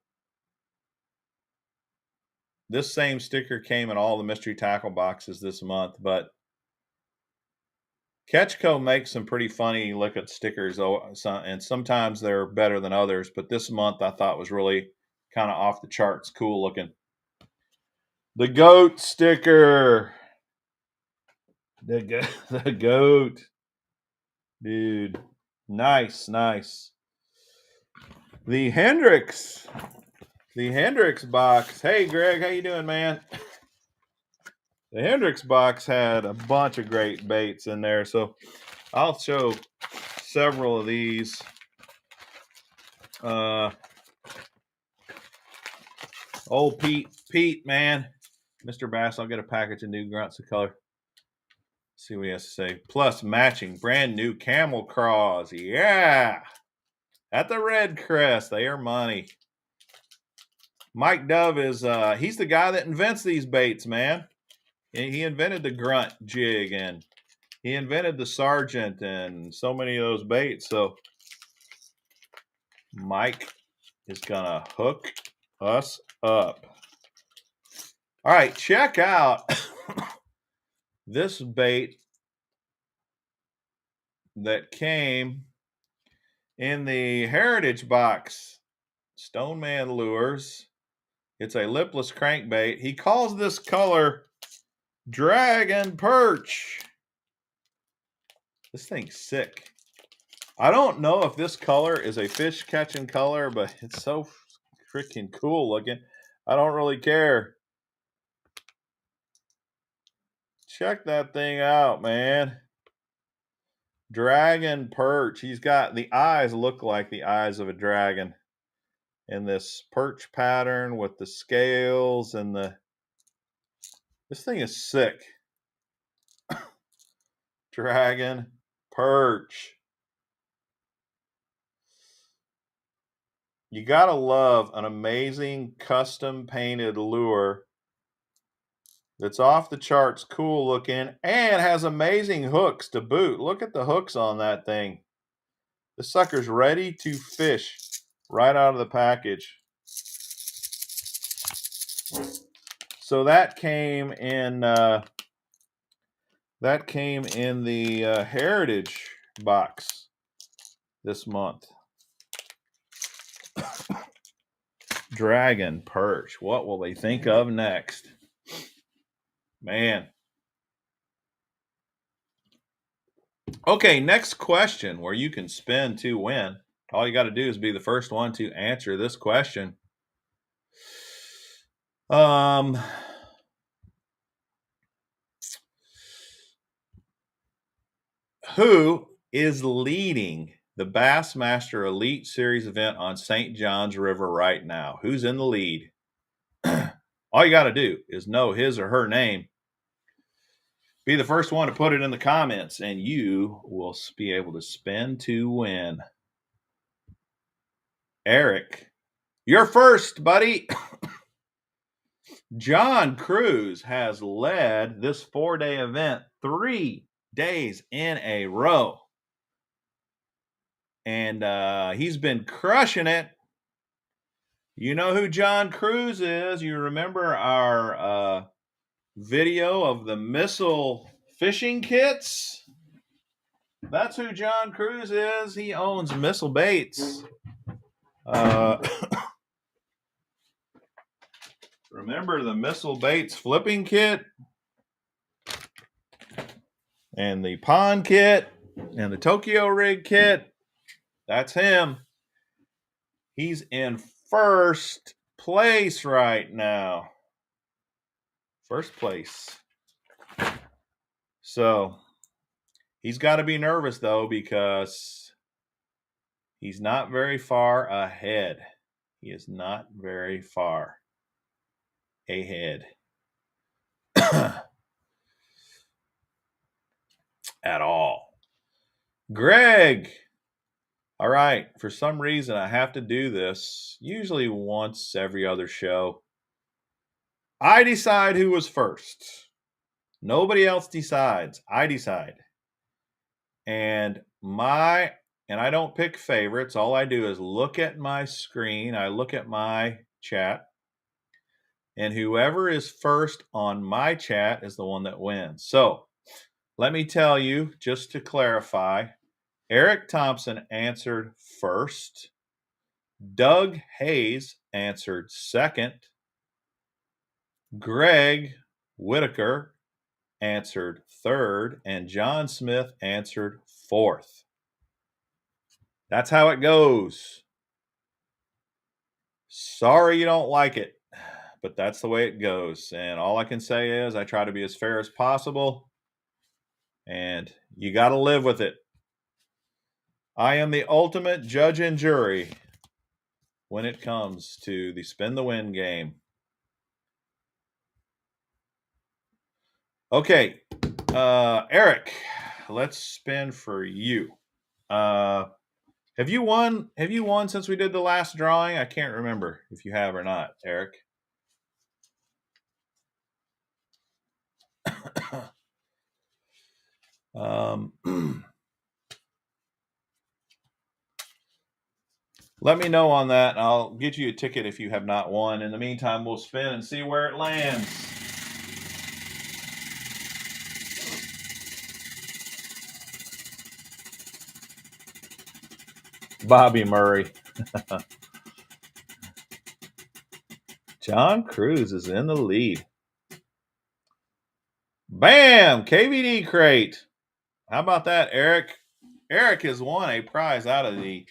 This same sticker came in all the mystery tackle boxes this month, but Thrash Co makes some pretty funny looking stickers, and sometimes they're better than others, but this month I thought was really kind of off the charts cool looking. The goat sticker. The goat. Dude. Nice, nice. The Hendrix. The Hendrix box. Hey, Greg, how you doing, man? The Hendrix box had a bunch of great baits in there, so I'll show several of these. Old Pete, man. Mr. Bass, I'll get a package of new grunts of color. See what he has to say. Plus matching brand new camel craws. Yeah. At the Red Crest. They are money. Mike Dove is he's the guy that invents these baits, man. He invented the grunt jig and he invented the sergeant and so many of those baits. So Mike is gonna hook us up. All right, check out this bait that came in the Heritage box. Stoneman Lures. It's a lipless crankbait. He calls this color Dragon Perch. This thing's sick. I don't know if this color is a fish catching color, but it's so freaking cool looking. I don't really care. Check that thing out, man. Dragon perch. He's got the eyes look like the eyes of a dragon. And this perch pattern with the scales and this thing is sick. Dragon perch. You gotta love an amazing custom painted lure that's off the charts cool looking and has amazing hooks to boot. Look at the hooks on that thing. The sucker's ready to fish right out of the package. So that came in the Heritage box this month. Dragon perch. What will they think of next? Man. Okay, next question where you can spin to win. All you got to do is be the first one to answer this question. Who is leading the Bassmaster Elite Series event on St. John's River right now? Who's in the lead? All you got to do is know his or her name. Be the first one to put it in the comments, and you will be able to spin to win. Eric, you're first, buddy. John Cruz has led this 4-day event 3 days in a row. And he's been crushing it. You know who John Cruz is. You remember our video of the missile fishing kits? That's who John Cruz is. He owns Missile Baits. Remember the Missile Baits flipping kit? And the pond kit? And the Tokyo rig kit? That's him. He's in first place right now. First place. So he's got to be nervous, though, because he's not very far ahead. He is not very far ahead at all. Greg. All right. For some reason, I have to do this usually once every other show. I decide who was first. Nobody else decides. I decide. And I don't pick favorites. All I do is look at my screen. I look at my chat. And whoever is first on my chat is the one that wins. So let me tell you, just to clarify, Eric Thompson answered first. Doug Hayes answered second. Greg Whitaker answered third. And John Smith answered fourth. That's how it goes. Sorry you don't like it, but that's the way it goes. And all I can say is I try to be as fair as possible. And you got to live with it. I am the ultimate judge and jury when it comes to the spin the win game. Okay, Eric, let's spin for you. Have you won since we did the last drawing? I can't remember if you have or not, Eric. Let me know on that, and I'll get you a ticket if you have not won. In the meantime, we'll spin and see where it lands. Bobby Murray. John Cruz is in the lead. Bam! KVD crate. How about that, Eric? Eric has won a prize out of the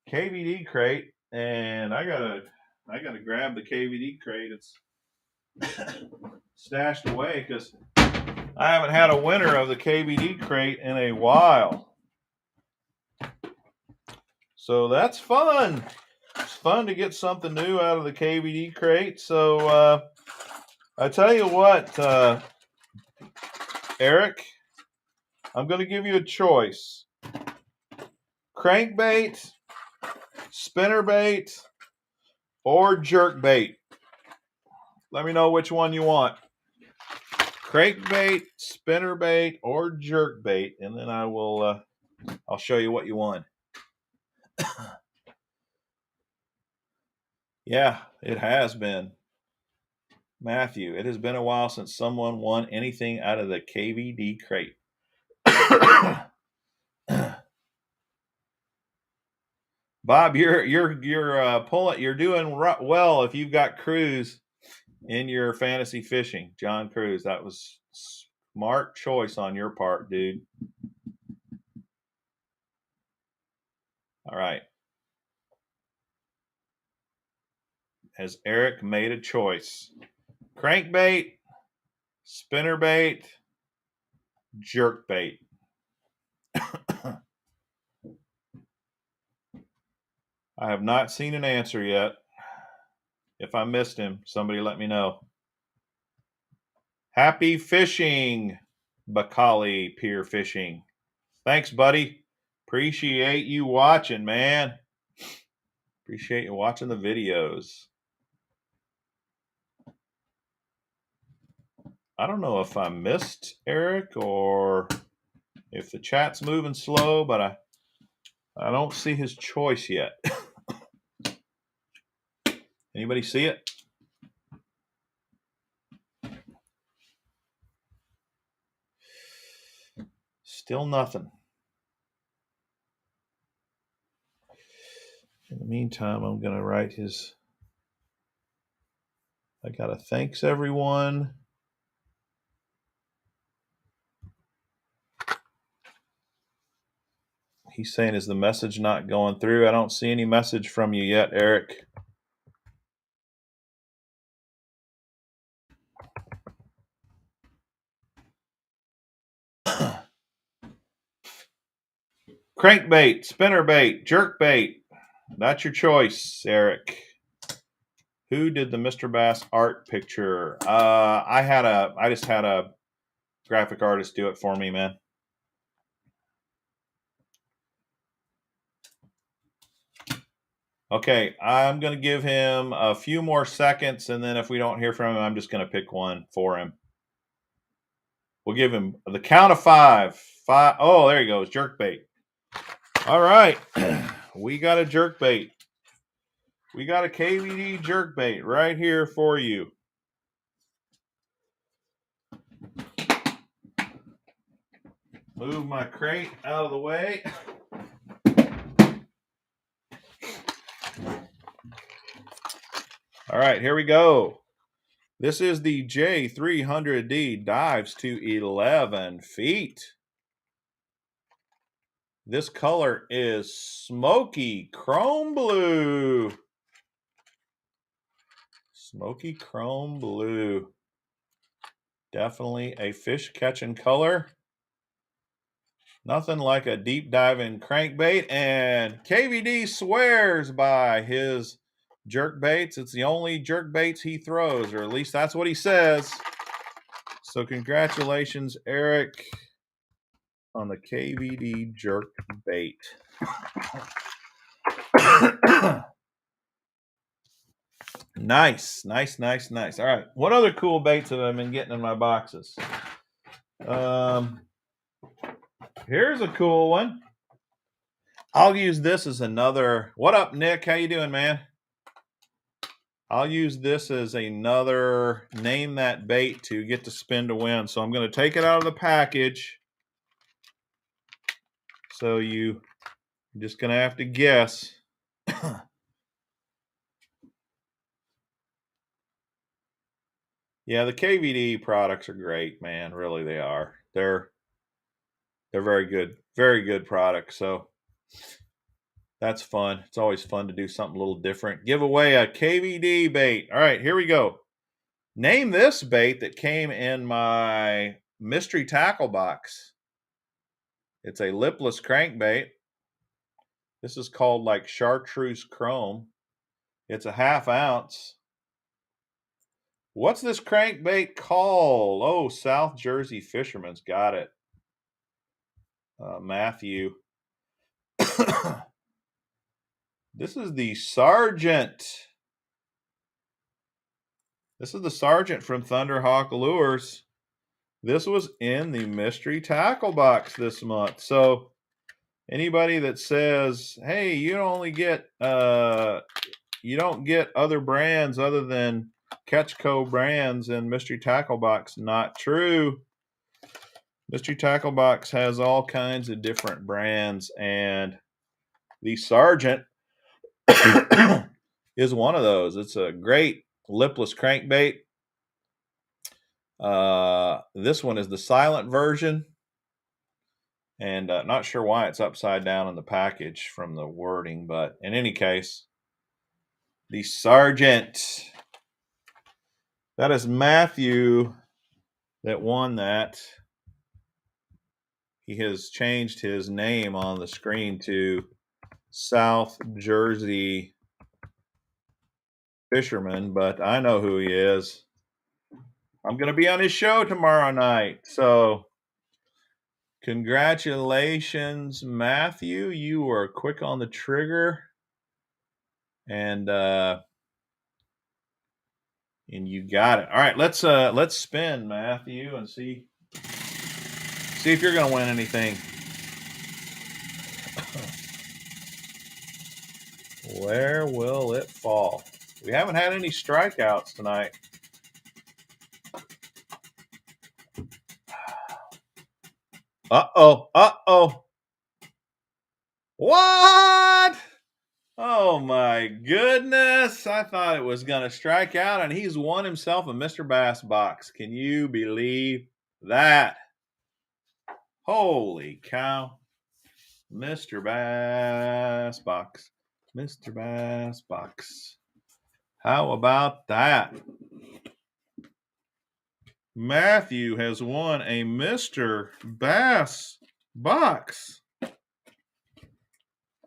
KVD crate, and I gotta grab the KVD crate. It's stashed away because I haven't had a winner of the KVD crate in a while. So that's fun. It's fun to get something new out of the KVD crate. So I tell you what, Eric, I'm going to give you a choice. Crankbait, spinnerbait, or jerkbait. Let me know which one you want. Crankbait, spinnerbait, or jerkbait, and then I'll show you what you won. Yeah, it has been. Matthew, it has been a while since someone won anything out of the KVD crate. Bob, you're pulling. You're doing well if you've got Cruz in your fantasy fishing. John Cruz, that was smart choice on your part, dude. All right. Has Eric made a choice? Crankbait, spinnerbait, jerkbait. I have not seen an answer yet. If I missed him, somebody let me know. Happy fishing, Bacali Pier Fishing. Thanks, buddy. Appreciate you watching, man. Appreciate you watching the videos. I don't know if I missed Eric or if the chat's moving slow, but I don't see his choice yet. Anybody see it? Still nothing. In the meantime, I'm going to write his. I got a thanks, everyone. He's saying, is the message not going through? I don't see any message from you yet, Eric. Crankbait, spinnerbait, jerkbait. That's your choice, Eric. Who did the Mr. Bass art picture? I just had a graphic artist do it for me, man. Okay, I'm going to give him a few more seconds, and then if we don't hear from him, I'm just going to pick one for him. We'll give him the count of five. Oh, there he goes, jerkbait. All right, we got a jerkbait. We got a KVD jerkbait right here for you. Move my crate out of the way. All right, here we go. This is the J300D, dives to 11 feet. This color is smoky chrome blue. Smoky chrome blue. Definitely a fish catching color. Nothing like a deep diving crankbait, and KVD swears by his jerk baits. It's the only jerk baits he throws, or at least that's what he says. So congratulations, Eric, on the KVD jerk bait. Nice. All right. What other cool baits have I been getting in my boxes? Here's a cool one. I'll use this as another. What up, Nick? How you doing, man? I'll use this as another name that bait to get to spin to win. So I'm going to take it out of the package. So you're just going to have to guess. Yeah, the KVD products are great, man. Really, they are. They're They're very good products. So that's fun. It's always fun to do something a little different. Give away a KVD bait. All right, here we go. Name this bait that came in my mystery tackle box. It's a lipless crankbait. This is called like chartreuse chrome. It's a 1/2 ounce. What's this crankbait called? Oh, South Jersey Fisherman's got it. Matthew. This is the Sergeant. This is the Sergeant from Thunderhawk Lures. This was in the mystery tackle box this month. So anybody that says, hey, you don't get other brands other than Catch Co brands in mystery tackle box, not true. Mystery tackle box has all kinds of different brands, and the Sergeant is one of those. It's a great lipless crankbait. This one is the silent version, and not sure why it's upside down in the package from the wording, but in any case, the Sergeant. That is Matthew that won that. He has changed his name on the screen to South Jersey Fisherman, but I know who he is. I'm going to be on his show tomorrow night. So congratulations, Matthew. You were quick on the trigger. And you got it. All right, let's spin, Matthew, and see if you're going to win anything. Where will it fall? We haven't had any strikeouts tonight. Uh-oh. Uh-oh. What? Oh, my goodness. I thought it was going to strike out, and he's won himself a Mr. Bass box. Can you believe that? Holy cow. Mr. Bass box. Mr. Bass box. How about that? Matthew has won a Mr. Bass box.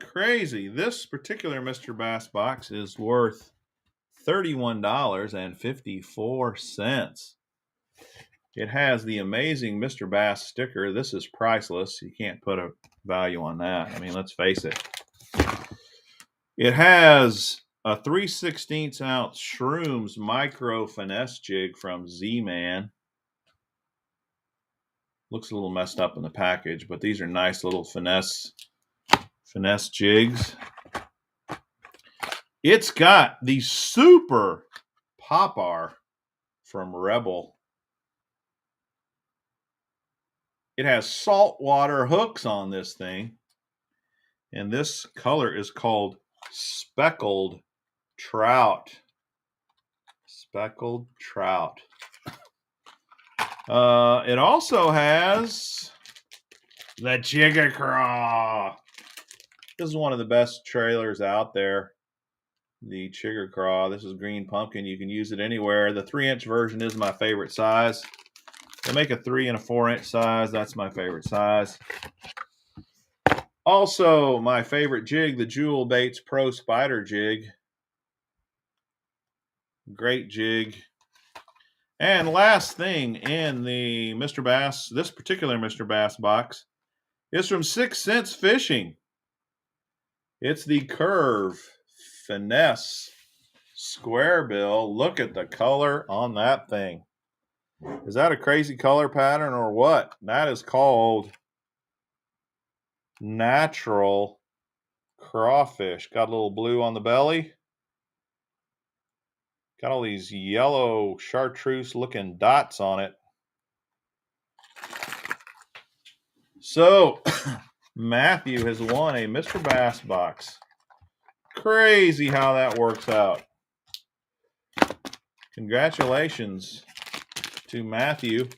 Crazy. This particular Mr. Bass box is worth $31.54. It has the amazing Mr. Bass sticker. This is priceless. You can't put a value on that. I mean, let's face it. It has a 3/16 ounce Shrooms micro finesse jig from Z-Man. Looks a little messed up in the package, but these are nice little finesse jigs. It's got the super Popar from Rebel. It has saltwater hooks on this thing, and this color is called Speckled Trout. Speckled Trout. It also has the Jigger Craw. This is one of the best trailers out there. The Jigger Craw. This is green pumpkin. You can use it anywhere. The 3-inch version is my favorite size. They make a 3 and a 4-inch size. That's my favorite size. Also, my favorite jig, the Jewel Baits Pro Spider Jig. Great jig. And last thing in the Mr. Bass, this particular Mr. Bass box, is from 6 Cents Fishing. It's the Curve Finesse Square Bill. Look at the color on that thing. Is that a crazy color pattern or what? That is called Natural Crawfish. Got a little blue on the belly. Got all these yellow chartreuse looking dots on it. So, Matthew has won a Mr. Bass box. Crazy how that works out. Congratulations to Matthew.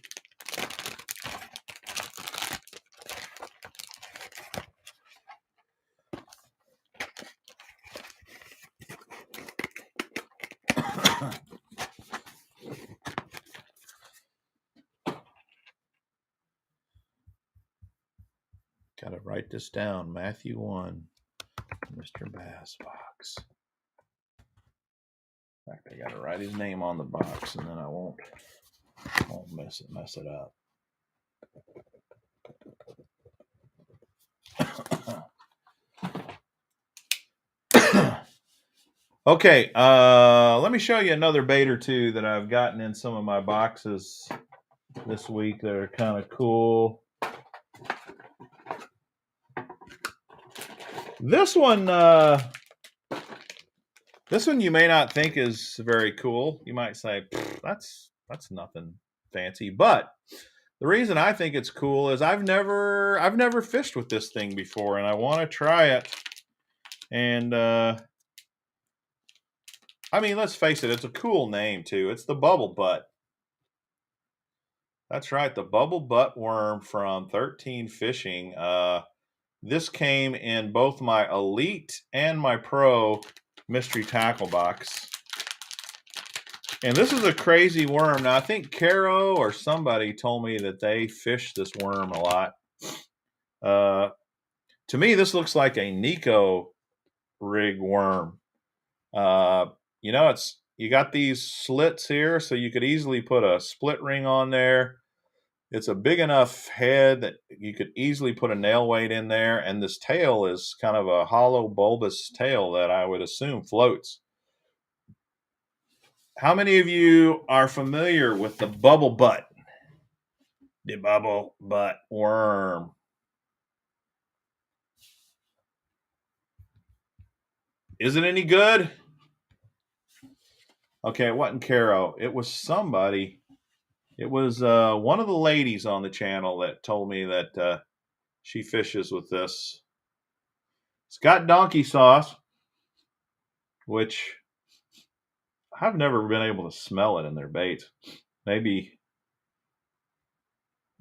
Got to write this down. Matthew 1, Mr. Bass box. In fact, I got to write his name on the box, and then I won't mess it up. Okay, let me show you another bait or two that I've gotten in some of my boxes this week that are kind of cool. This one you may not think is very cool. You might say, that's nothing fancy. But the reason I think it's cool is I've never fished with this thing before, and I want to try it. And I mean, let's face it, it's a cool name too. It's the Bubble Butt. That's right, the Bubble Butt worm from 13 Fishing. This came in both my Elite and my Pro mystery tackle box. And this is a crazy worm. Now, I think Caro or somebody told me that they fish this worm a lot. To me, this looks like a Nico rig worm. You know, you got these slits here, so you could easily put a split ring on there. It's a big enough head that you could easily put a nail weight in there, and this tail is kind of a hollow, bulbous tail that I would assume floats. How many of you are familiar with the Bubble Butt? The Bubble Butt worm. Is it any good? Okay, it wasn't Caro. It was somebody. It was one of the ladies on the channel that told me that she fishes with this. It's got donkey sauce, which I've never been able to smell it in their baits. Maybe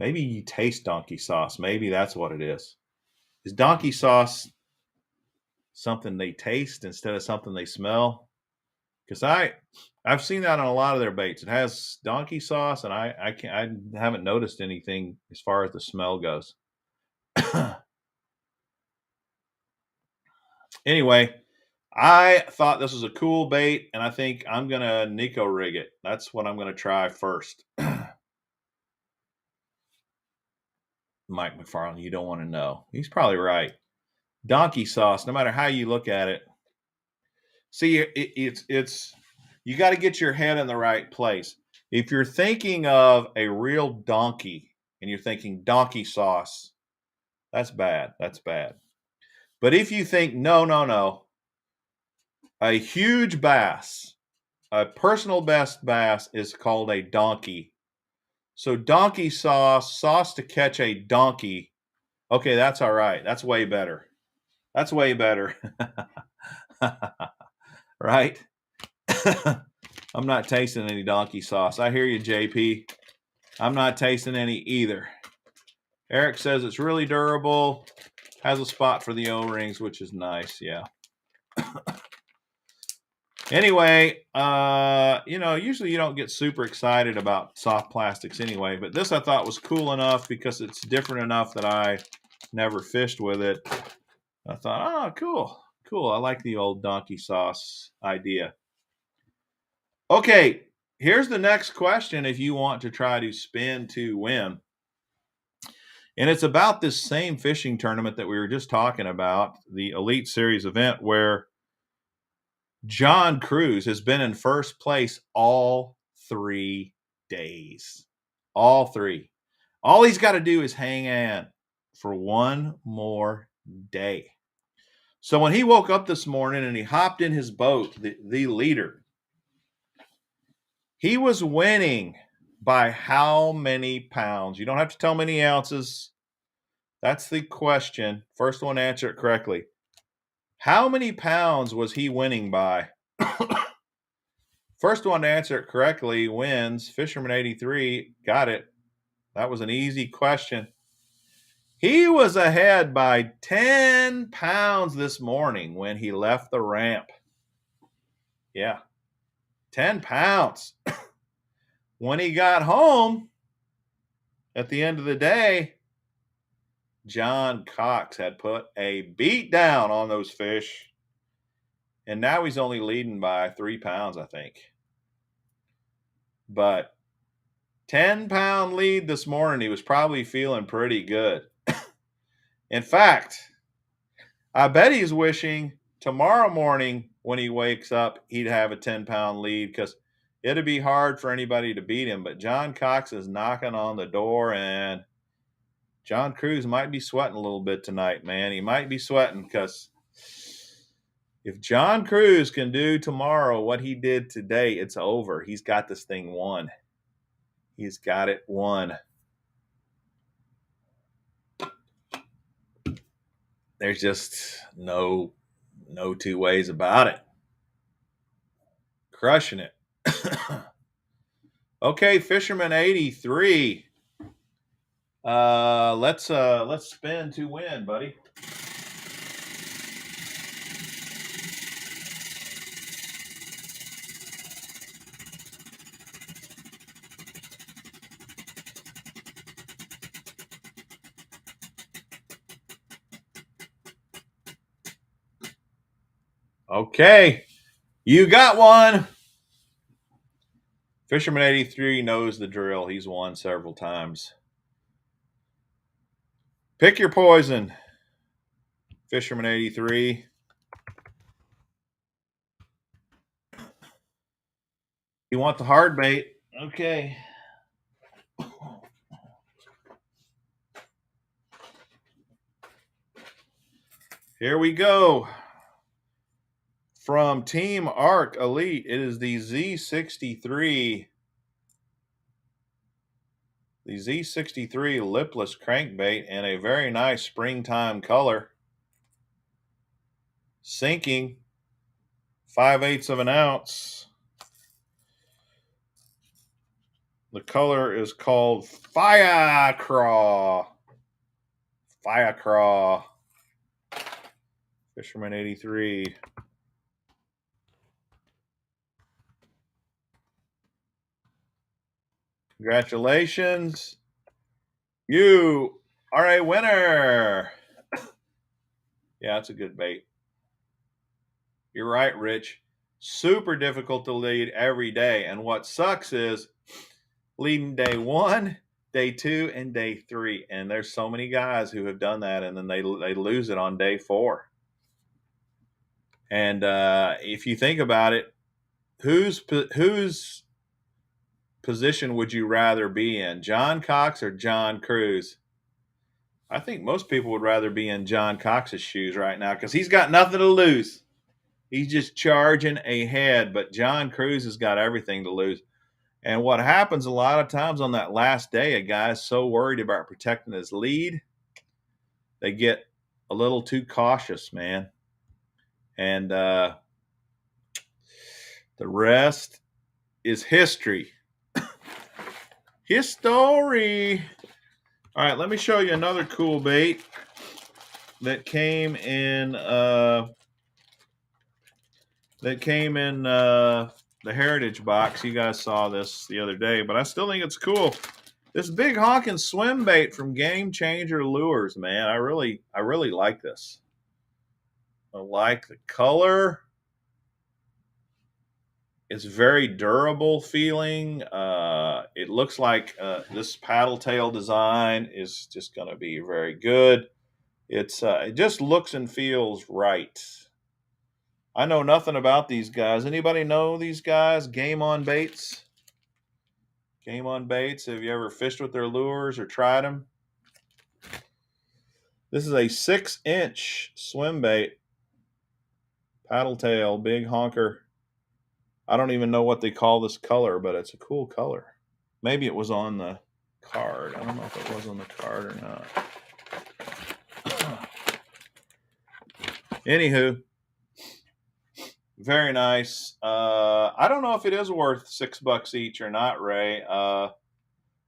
you taste donkey sauce. Maybe that's what it is. Is donkey sauce something they taste instead of something they smell? Because I've seen that on a lot of their baits. It has donkey sauce, and I haven't noticed anything as far as the smell goes. Anyway, I thought this was a cool bait, and I think I'm gonna Nico rig it. That's what I'm gonna try first. Mike McFarland, you don't want to know. He's probably right. Donkey sauce, no matter how you look at it. See, it's you got to get your head in the right place. If you're thinking of a real donkey and you're thinking donkey sauce, that's bad. That's bad. But if you think, no, a huge bass, a personal best bass is called a donkey. So donkey sauce to catch a donkey. Okay, that's all right. That's way better. That's way better. Right? I'm not tasting any donkey sauce. I hear you, JP. I'm not tasting any either. Eric says it's really durable. Has a spot for the O-rings, which is nice. Yeah. Anyway, usually you don't get super excited about soft plastics anyway, but this I thought was cool enough because it's different enough that I never fished with it. I thought, oh, cool. I like the old donkey sauce idea. Okay, here's the next question if you want to try to spin to win. And it's about this same fishing tournament that we were just talking about, the Elite Series event, where John Cruz has been in first place all 3 days. All 3. All he's got to do is hang on for one more day. So when he woke up this morning and he hopped in his boat, the leader, he was winning by how many pounds? You don't have to tell me any ounces. That's the question. First one to answer it correctly. How many pounds was he winning by? First one to answer it correctly wins. Fisherman 83 got it. That was an easy question. He was ahead by 10 pounds this morning when he left the ramp. Yeah, 10 pounds. When he got home at the end of the day, John Cox had put a beat down on those fish. And now he's only leading by 3 pounds, I think. But 10-pound lead this morning. He was probably feeling pretty good. In fact, I bet he's wishing tomorrow morning when he wakes up, he'd have a 10-pound lead because it'd be hard for anybody to beat him. But John Cox is knocking on the door, and John Cruz might be sweating a little bit tonight, man. He might be sweating because if John Cruz can do tomorrow what he did today, it's over. He's got this thing won. He's got it won. There's just no two ways about it. Crushing it. Okay, Fisherman 83. Let's spin to win, buddy. Okay, you got one. Fisherman 83 knows the drill. He's won several times. Pick your poison, Fisherman 83. You want the hard bait? Okay. Here we go. From Team Arc Elite, it is the Z63. The Z63 lipless crankbait in a very nice springtime color. Sinking 5/8 of an ounce. The color is called Fire Craw. Fire Craw. Fisherman 83. Congratulations. You are a winner. Yeah, that's a good bait. You're right, Rich. Super difficult to lead every day. And what sucks is leading day 1, day 2, and day 3. And there's so many guys who have done that, and then they lose it on day 4. And if you think about it, whose position would you rather be in, John Cox or John Cruz? I think most people would rather be in John Cox's shoes right now because he's got nothing to lose. He's just charging ahead, but John Cruz has got everything to lose. And what happens a lot of times on that last day, a guy's so worried about protecting his lead, they get a little too cautious, man. And the rest is history. History. All right, let me show you another cool bait that came in the Heritage box. You guys saw this the other day, but I still think it's cool. This big honking swim bait from Game Changer Lures, man. I really like this. I like the color. It's very durable feeling. It looks like this paddle tail design is just going to be very good. It just looks and feels right. I know nothing about these guys. Anybody know these guys? Game on Baits? Game on Baits. Have you ever fished with their lures or tried them? This is a 6-inch swim bait. Paddle tail, big honker. I don't even know what they call this color, but it's a cool color. Maybe it was on the card. I don't know if it was on the card or not. Anywho, very nice. I don't know if it is worth $6 each or not, Ray.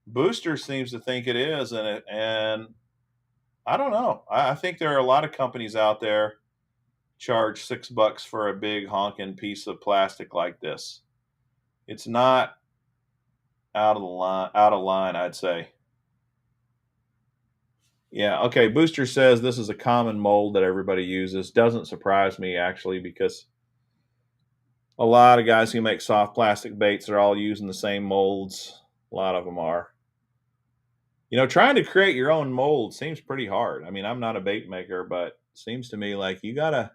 Booster seems to think it is, and I don't know. I think there are a lot of companies out there charge $6 for a big honking piece of plastic like this. It's not out of line, I'd say. Yeah, okay. Booster says this is a common mold that everybody uses. Doesn't surprise me, actually, because a lot of guys who make soft plastic baits are all using the same molds. A lot of them are. Trying to create your own mold seems pretty hard. I mean, I'm not a bait maker, but it seems to me like you got a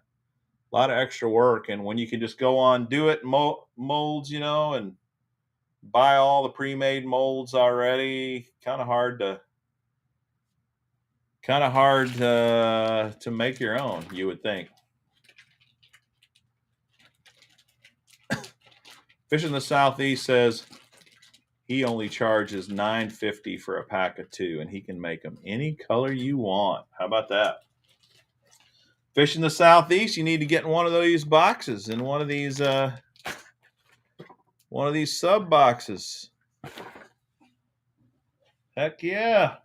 lot of extra work. And when you can just go on, do it molds, and buy all the pre-made molds already, kind of hard to make your own, you would think. Fish in the Southeast says he only charges $9.50 for a pack of 2, and he can make them any color you want. How about that? Fish in the Southeast, you need to get in one of these boxes, in one of these sub boxes. Heck yeah.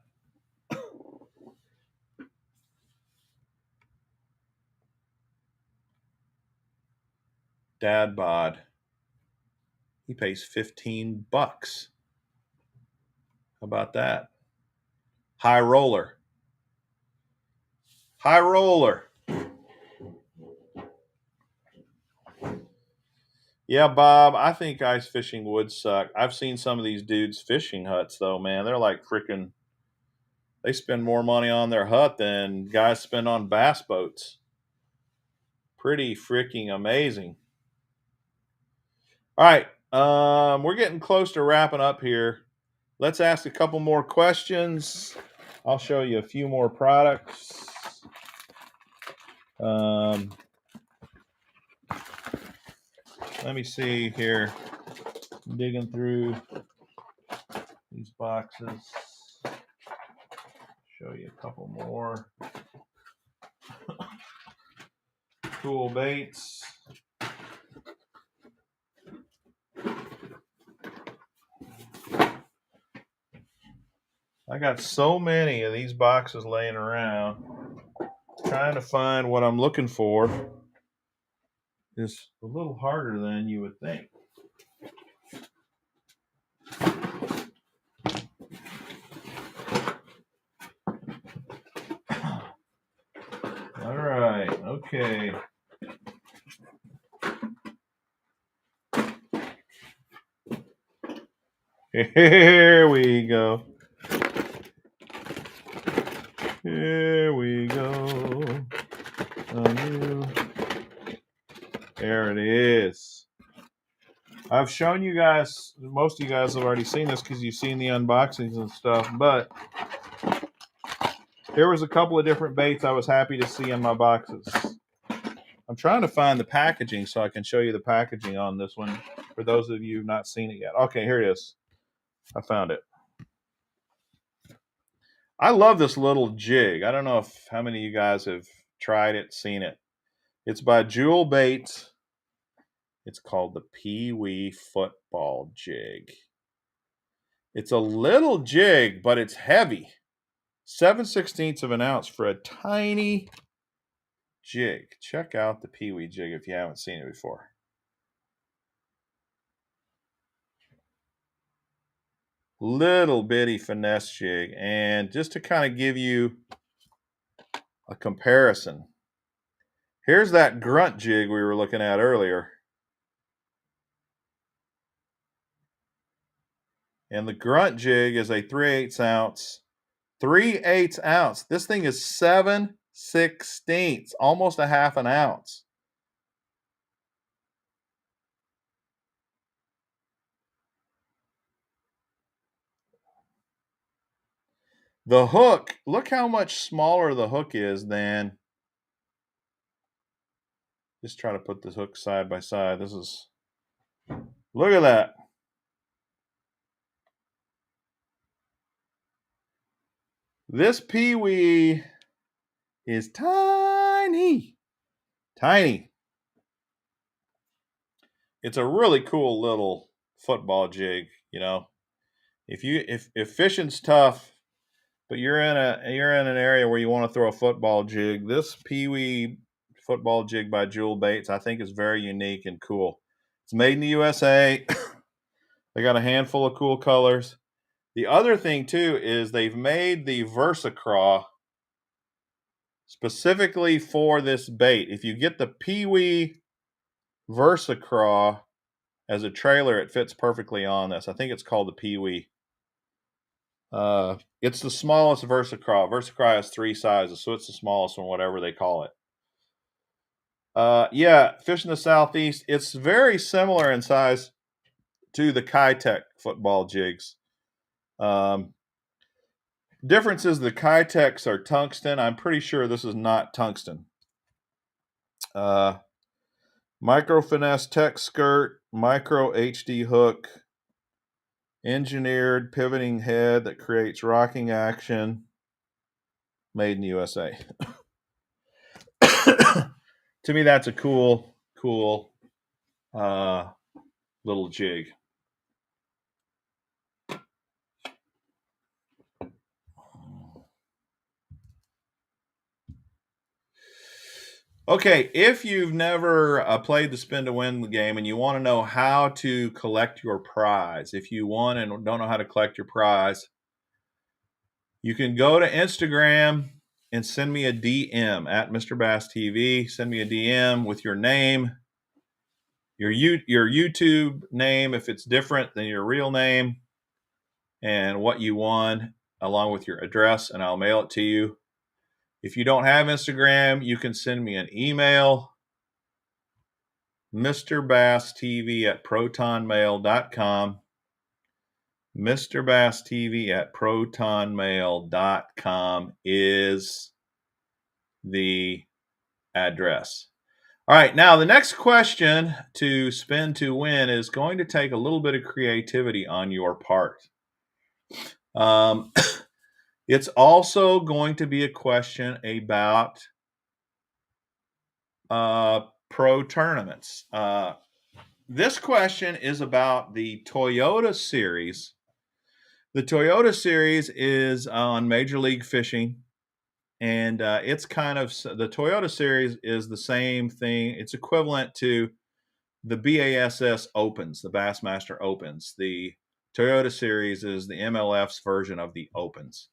Dad bod. He pays $15. How about that? High roller. High roller. Yeah, Bob, I think ice fishing would suck. I've seen some of these dudes' fishing huts, though, man. They're like freaking, they spend more money on their hut than guys spend on bass boats. Pretty freaking amazing. All right, we're getting close to wrapping up here. Let's ask a couple more questions. I'll show you a few more products. Let me see here. Digging through these boxes. Show you a couple more cool baits. I got so many of these boxes laying around. Trying to find what I'm looking for is a little harder than you would think. All right, okay. Here we go. Here we go. There it is. I've shown you guys, most of you guys have already seen this because you've seen the unboxings and stuff, but there was a couple of different baits I was happy to see in my boxes. I'm trying to find the packaging so I can show you the packaging on this one for those of you who've not seen it yet. Okay, here it is. I found it. I love this little jig. I don't know how many of you guys have tried it, seen it. It's by Jewel Baits. It's called the Pee-wee Football Jig. It's a little jig, but it's heavy. 7/16 of an ounce for a tiny jig. Check out the Pee-wee jig if you haven't seen it before. Little bitty finesse jig. And just to kind of give you a comparison, here's that grunt jig we were looking at earlier. And the grunt jig is a 3/8 ounce. 3/8 ounce. This thing is 7/16, almost a half an ounce. The hook, look how much smaller the hook is than, just try to put this hook side by side. This is, look at that. This Pee-wee is tiny, tiny. It's a really cool little football jig, If fishing's tough, but you're in an area where you want to throw a football jig, this Pee-wee football jig by Jewel Baits, I think, is very unique and cool. It's made in the USA. They got a handful of cool colors. The other thing too is they've made the VersaCraw specifically for this bait. If you get the Pee-wee Versacraw as a trailer, it fits perfectly on this. I think it's called the Pee-wee. It's the smallest Versacraw. Versacraw has 3 sizes, so it's the smallest one, whatever they call it. Yeah, fish in the Southeast. It's very similar in size to the Kitech football jigs. Difference is the Kitechs are tungsten. I'm pretty sure this is not tungsten. Micro finesse tech skirt, micro HD hook, engineered pivoting head that creates rocking action, made in the USA. To me, that's a cool little jig. Okay, if you've never played the spin to win game and you want to know how to collect your prize, if you want and don't know how to collect your prize, you can go to Instagram and send me a DM at Mr. Bass TV. Send me a DM with your name, your YouTube name if it's different than your real name, and what you won, along with your address, and I'll mail it to you. If you don't have Instagram, you can send me an email, MrBassTV at protonmail.com. MrBassTV at protonmail.com is the address. All right, now the next question to spin to win is going to take a little bit of creativity on your part. It's also going to be a question about pro tournaments. This question is about the Toyota Series. The Toyota Series is on Major League Fishing, and it's kind of the Toyota Series is the same thing. It's equivalent to the BASS Opens, the Bassmaster Opens. The Toyota Series is the MLF's version of the Opens.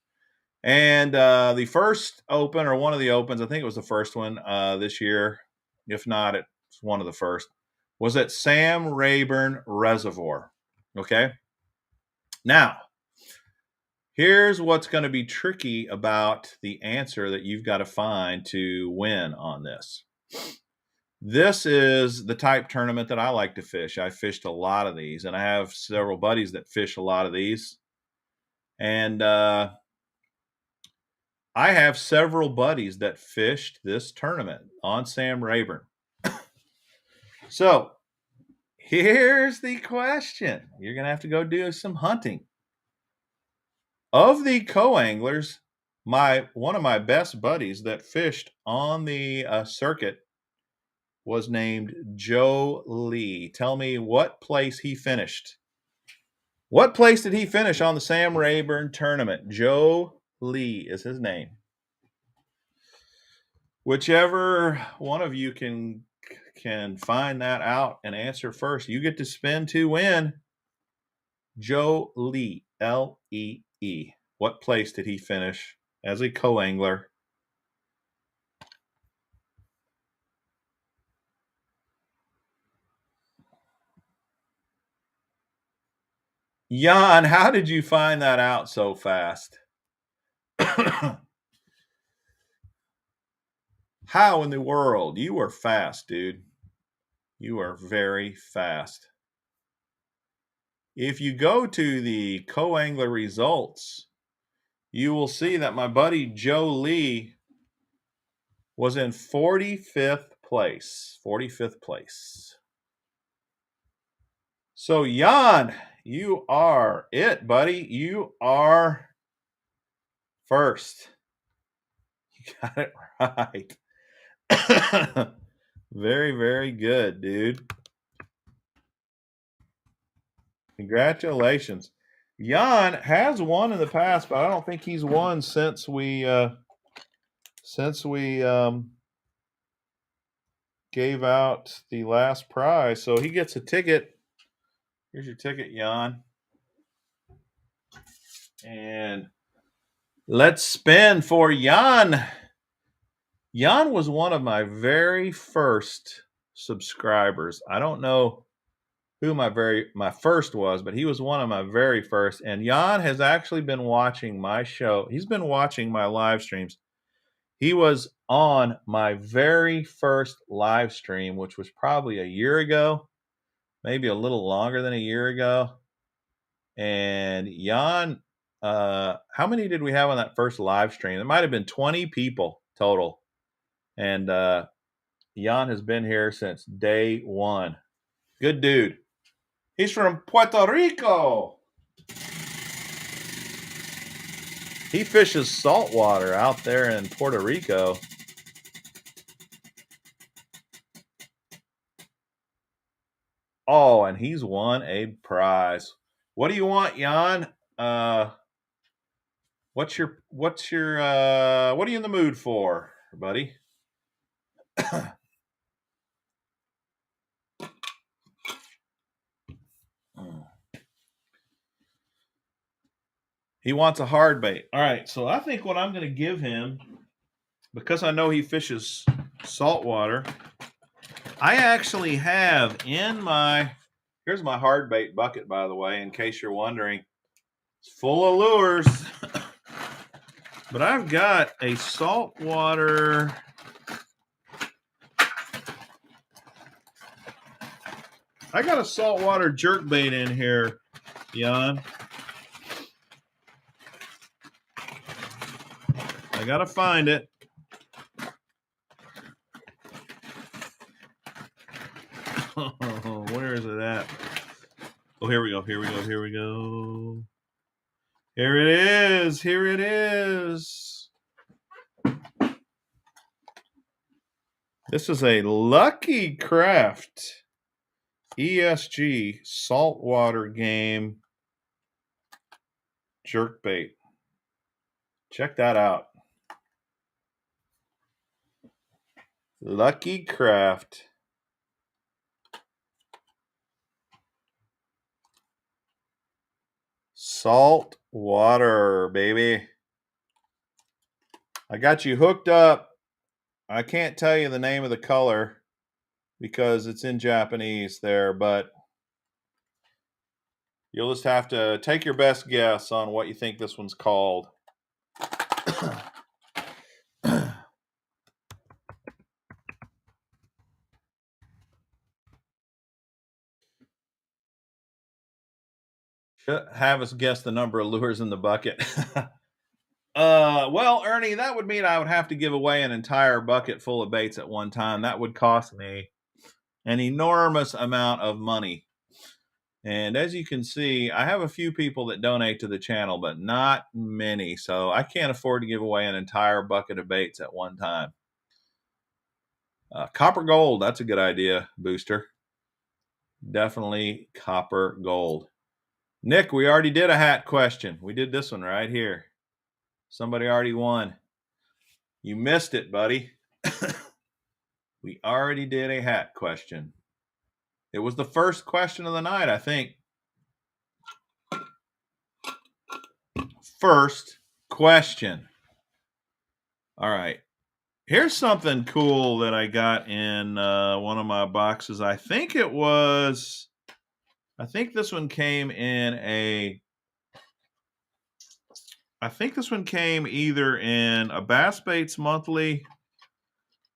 And the first Open, or one of the Opens, I think it was the first one this year, if not, it's one of the first, was at Sam Rayburn Reservoir. Okay? Now, here's what's going to be tricky about the answer that you've got to find to win on this. This is the type tournament that I like to fish. I fished a lot of these, and I have several buddies that fish a lot of these. And I have several buddies that fished this tournament on Sam Rayburn. So here's the question. You're going to have to go do some hunting. Of the co-anglers, one of my best buddies that fished on the circuit was named Joe Lee. Tell me what place he finished. What place did he finish on the Sam Rayburn tournament? Joe Lee is his name. Whichever one of you can find that out and answer first, you get to spin to win. Joe Lee, L-E-E. What place did he finish as a co-angler? Jan, how did you find that out so fast? How in the world? You were fast, dude. You are very fast. If you go to the co-angler results, you will see that my buddy Joe Lee was in 45th place. 45th place. So, Jan, you are it, buddy. You are first. You got it right. Very, very good, dude. Congratulations. Jan has won in the past, but I don't think he's won since we gave out the last prize. So he gets a ticket. Here's your ticket, Jan. And let's spin for Jan. Jan was one of my very first subscribers. I don't know who my first was, but he was one of my very first. And Jan has actually been watching my show. He's been watching my live streams. He was on my very first live stream, which was probably a year ago, maybe a little longer than a year ago. And Jan, how many did we have on that first live stream? It might have been 20 people total. And Jan has been here since day one. Good dude. He's from Puerto Rico. He fishes saltwater out there in Puerto Rico. Oh, and he's won a prize. What do you want, Jan? What are you in the mood for, buddy? He wants a hard bait. All right, so I think what I'm going to give him, because I know he fishes saltwater, I actually have in my, here's my hard bait bucket, by the way, in case you're wondering. It's full of lures. But I've got a saltwater, I got a saltwater jerkbait in here, Jan. I gotta find it. Where is it at? Oh, here we go. Here we go. Here we go. Here it is. Here it is. This is a Lucky Craft ESG saltwater game jerkbait. Check that out. Lucky Craft. Salt water, baby. I got you hooked up. I can't tell you the name of the color because it's in Japanese there, but you'll just have to take your best guess on what you think this one's called. Have us guess the number of lures in the bucket. Well, Ernie, that would mean I would have to give away an entire bucket full of baits at one time. That would cost me an enormous amount of money. And as you can see, I have a few people that donate to the channel, but not many. So I can't afford to give away an entire bucket of baits at one time. Copper gold, that's a good idea, Booster. Definitely copper gold. Nick, we already did a hat question. We did this one right here. Somebody already won. You missed it, buddy. We already did a hat question. It was the first question of the night, I think. First question. All right. Here's something cool that I got in one of my boxes. I think this one came in this one came either in a Bass Baits Monthly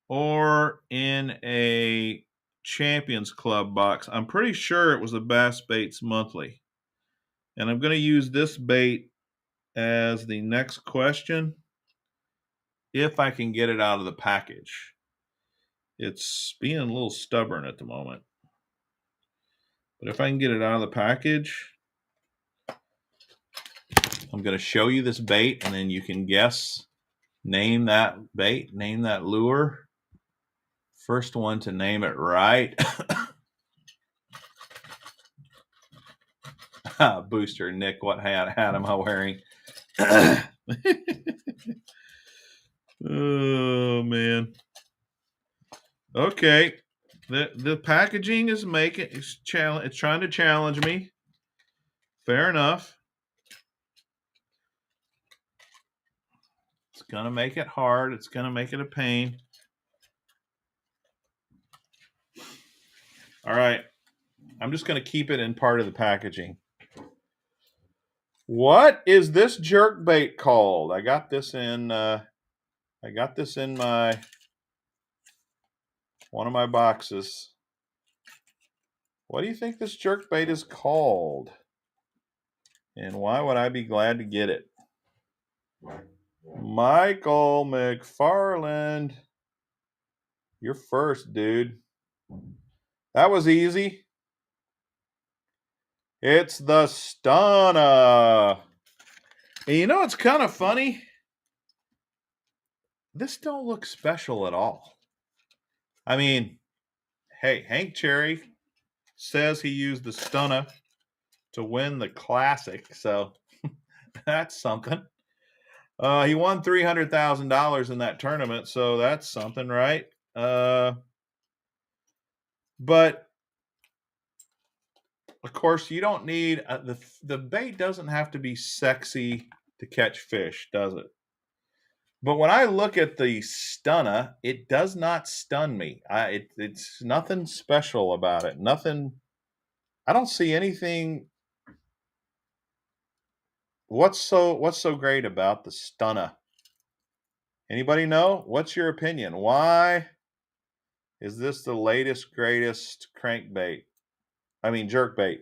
or in a Champions Club box. I'm pretty sure it was a Bass Baits Monthly. And I'm going to use this bait as the next question if I can get it out of the package. It's being a little stubborn at the moment. But if I can get it out of the package, I'm going to show you this bait, and then you can guess, name that bait, name that lure. First one to name it right. Booster, Nick, what hat am I wearing? Oh, man. Okay. The packaging is it's trying to challenge me. Fair enough. It's going to make it hard. It's going to make it a pain. All right. I'm just going to keep it in part of the packaging. What is this jerk bait called? I got this in my one of my boxes. What do you think this jerk bait is called? And why would I be glad to get it? Michael McFarland. You're first, dude. That was easy. It's the Stunner. And you know what's kind of funny? This don't look special at all. I mean, hey, Hank Cherry says he used the Stunner to win the Classic, so that's something. He won $300,000 in that tournament, so that's something, right? But of course, you don't need the bait doesn't have to be sexy to catch fish, does it? But when I look at the Stunner, it does not stun me. It's nothing special about it. Nothing. I don't see anything. What's so great about the Stunner? Anybody know? What's your opinion? Why is this the latest, greatest crankbait? I mean, jerkbait.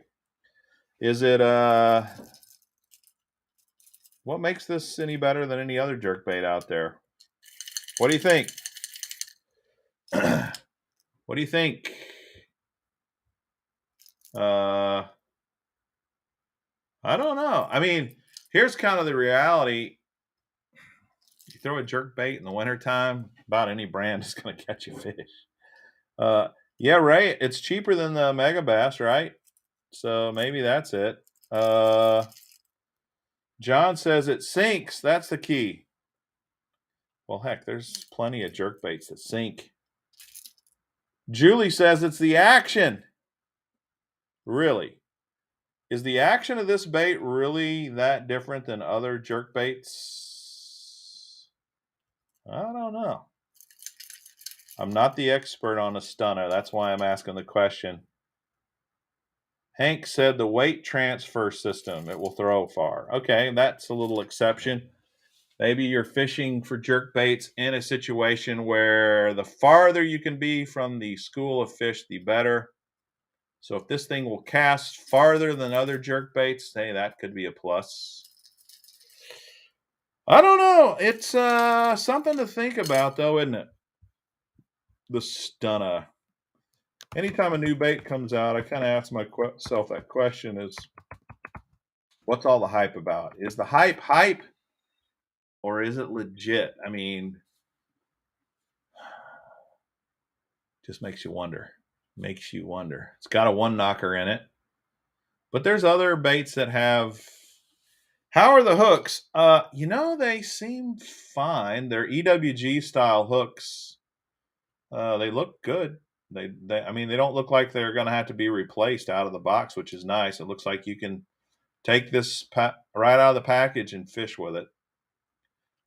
Is it what makes this any better than any other jerkbait out there? What do you think? What do you think? I don't know. I mean, here's kind of the reality. You throw a jerkbait in the wintertime, about any brand is going to catch you fish. Yeah, right. It's cheaper than the Mega Bass, right? So maybe that's it. John says it sinks. That's the key. Well, heck, there's plenty of jerkbaits that sink. Julie says it's the action. Really? Is the action of this bait really that different than other jerkbaits? I don't know. I'm not the expert on a Stunner. That's why I'm asking the question. Hank said the weight transfer system. It will throw far. Okay, that's a little exception. Maybe you're fishing for jerkbaits in a situation where the farther you can be from the school of fish, the better. So if this thing will cast farther than other jerkbaits, hey, that could be a plus. I don't know. It's something to think about, though, isn't it? The Stunner. Anytime a new bait comes out, I kind of ask myself that question: is what's all the hype about? Is the hype, or is it legit? I mean, just makes you wonder. Makes you wonder. It's got a one knocker in it, but there's other baits that have. How are the hooks? They seem fine. They're EWG style hooks. They look good. They don't look like they're going to have to be replaced out of the box, which is nice. It looks like you can take this right out of the package and fish with it,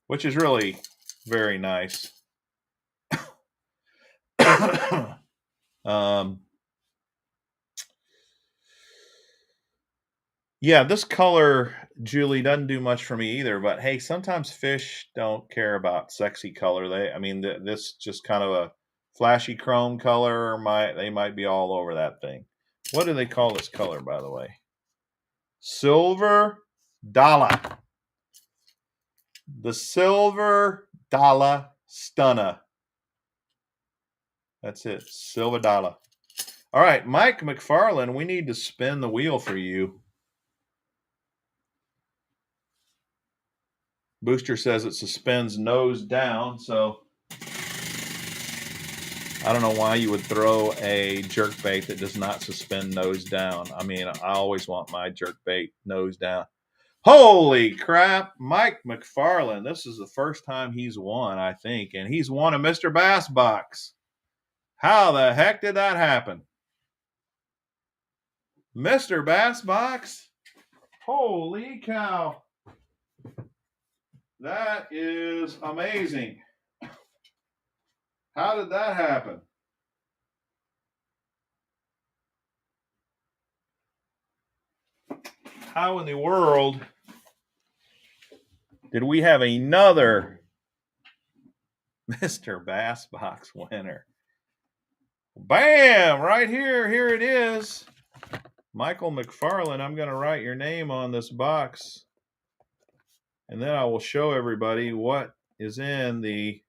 which is really very nice. Yeah, this color, Julie, doesn't do much for me either. But hey, sometimes fish don't care about sexy color. This just kind of a flashy chrome color. They might be all over that thing. What do they call this color, by the way? Silver dollar. The silver dollar Stunner. That's it. Silver dollar. All right, Mike McFarland, we need to spin the wheel for you. Booster says it suspends nose down, so I don't know why you would throw a jerkbait that does not suspend nose down. I mean, I always want my jerkbait nose down. Holy crap, Mike McFarland. This is the first time he's won, I think, and he's won a Mr. Bass box. How the heck did that happen? Mr. Bass box? Holy cow. That is amazing. How did that happen? How in the world did we have another Mr. Bass Box winner? Bam! Right here. Here it is. Michael McFarland. I'm going to write your name on this box. And then I will show everybody what is in the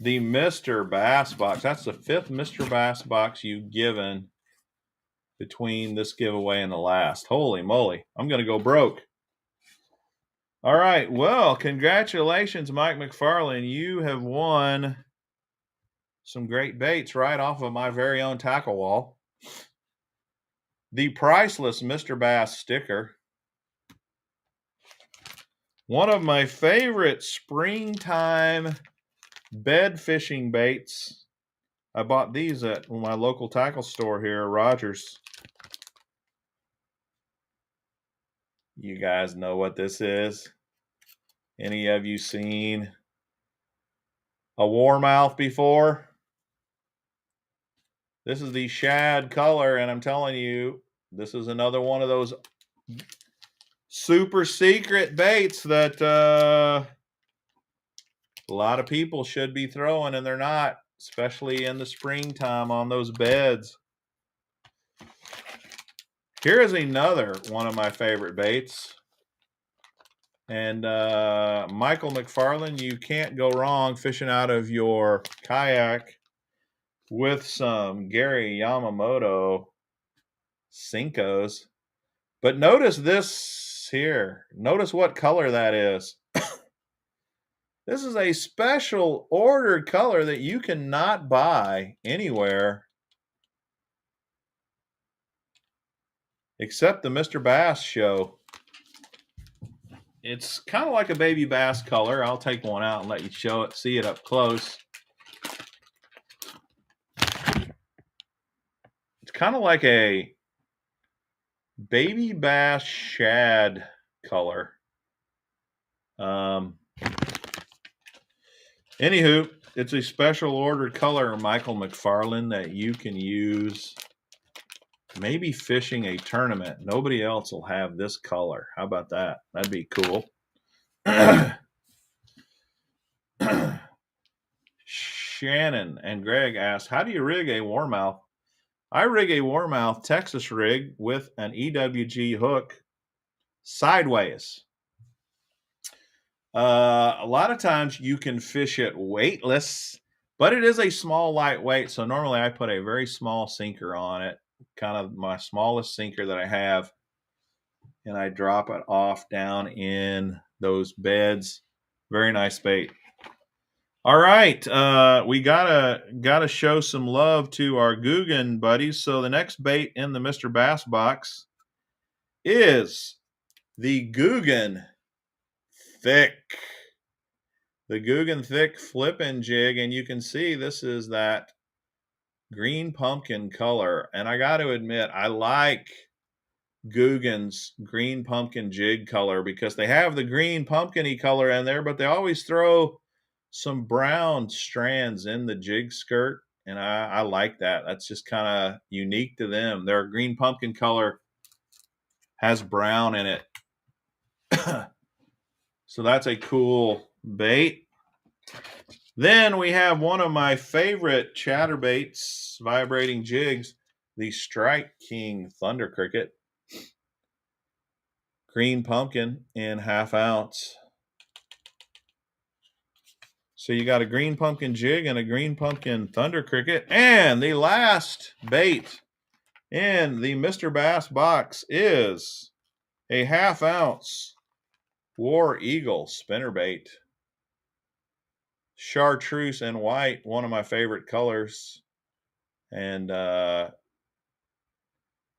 the Mr. Bass Box. That's the 5th Mr. Bass Box you've given between this giveaway and the last. Holy moly. I'm going to go broke. All right. Well, congratulations, Mike McFarland. You have won some great baits right off of my very own tackle wall. The priceless Mr. Bass sticker. One of my favorite springtime bed fishing baits. I bought these at my local tackle store here, Rogers. You guys know what this is? Any of you seen a warmouth before? This is the shad color, and I'm telling you, this is another one of those super secret baits that a lot of people should be throwing, and they're not, especially in the springtime on those beds. Here is another one of my favorite baits. And Michael McFarland, you can't go wrong fishing out of your kayak with some Gary Yamamoto Senkos. But notice this here. Notice what color that is. This is a special ordered color that you cannot buy anywhere except the Mr. Bass show. It's kind of like a baby bass color. I'll take one out and let you see it up close. It's kind of like a baby bass shad color. Anywho, it's a special ordered color, Michael McFarland, that you can use maybe fishing a tournament. Nobody else will have this color. How about that? That'd be cool. Shannon and Greg asked, how do you rig a warmouth? I rig a warmouth Texas rig with an EWG hook sideways. A lot of times you can fish it weightless, but it is a small lightweight. So normally I put a very small sinker on it, kind of my smallest sinker that I have, and I drop it off down in those beds. Very nice bait. All right, we gotta show some love to our Guggen buddies. So the next bait in the Mr. Bass box is the Guggen Thick. The Guggen Thick flipping jig, and you can see this is that green pumpkin color. And I got to admit, I like Guggen's green pumpkin jig color because they have the green pumpkin-y color in there, but they always throw some brown strands in the jig skirt, and I like that. That's just kind of unique to them. Their green pumpkin color has brown in it. So that's a cool bait. Then we have one of my favorite chatterbaits vibrating jigs, the Strike King Thunder Cricket. Green pumpkin in 1/2 ounce. So you got a green pumpkin jig and a green pumpkin Thunder Cricket. And the last bait in the Mr. Bass box is a 1/2 ounce War Eagle spinnerbait. Chartreuse and white, one of my favorite colors. And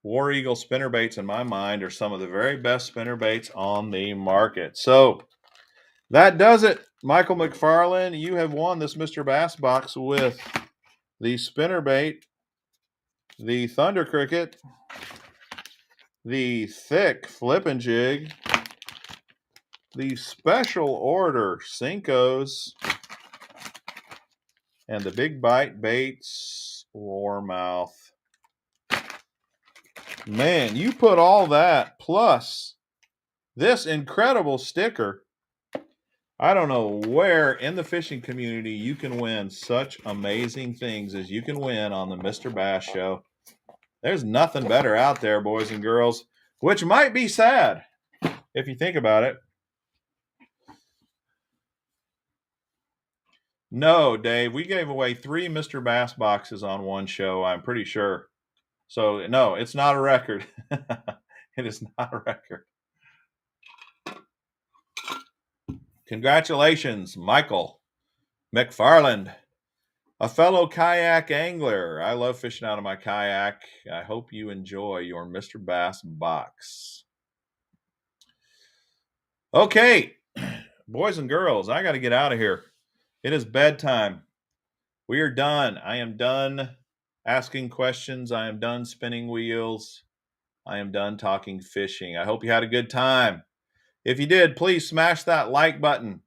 War Eagle spinnerbaits, in my mind, are some of the very best spinnerbaits on the market. So that does it, Michael McFarland. You have won this Mr. Bass box with the spinnerbait, the Thunder Cricket, the thick flippin' jig, the special order Cincos, and the big bite baits warmouth. Man, you put all that plus this incredible sticker. I don't know where in the fishing community you can win such amazing things as you can win on the Mr. Bass Show. There's nothing better out there, boys and girls, which might be sad if you think about it. No, Dave, we gave away 3 Mr. Bass boxes on one show, I'm pretty sure. So, no, it's not a record. It is not a record. Congratulations, Michael McFarland, a fellow kayak angler. I love fishing out of my kayak. I hope you enjoy your Mr. Bass box. Okay, boys and girls, I got to get out of here. It is bedtime. We are done. I am done asking questions. I am done spinning wheels. I am done talking fishing. I hope you had a good time. If you did, please smash that like button.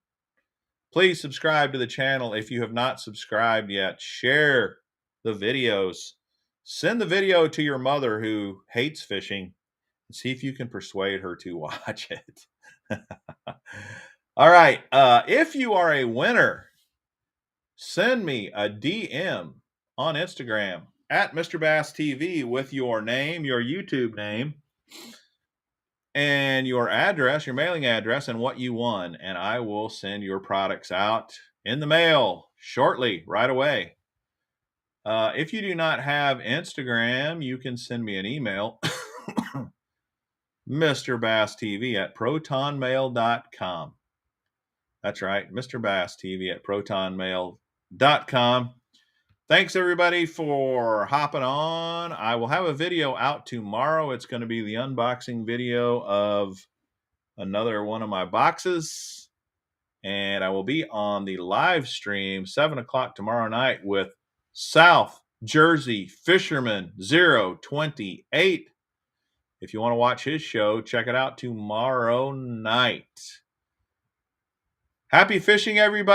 Please subscribe to the channel if you have not subscribed yet. Share the videos. Send the video to your mother who hates fishing and see if you can persuade her to watch it. All right. If you are a winner, send me a DM on Instagram at Mr. Bass TV with your name, your YouTube name, and your address, your mailing address, and what you won. And I will send your products out in the mail shortly, right away. If you do not have Instagram, you can send me an email, Mr. Bass TV at protonmail.com. That's right, Mr. Bass TV at protonmail.com. Thanks, everybody, for hopping on. I will have a video out tomorrow. It's going to be the unboxing video of another one of my boxes. And I will be on the live stream 7 o'clock tomorrow night with South Jersey Fisherman 028. If you want to watch his show, check it out tomorrow night. Happy fishing, everybody.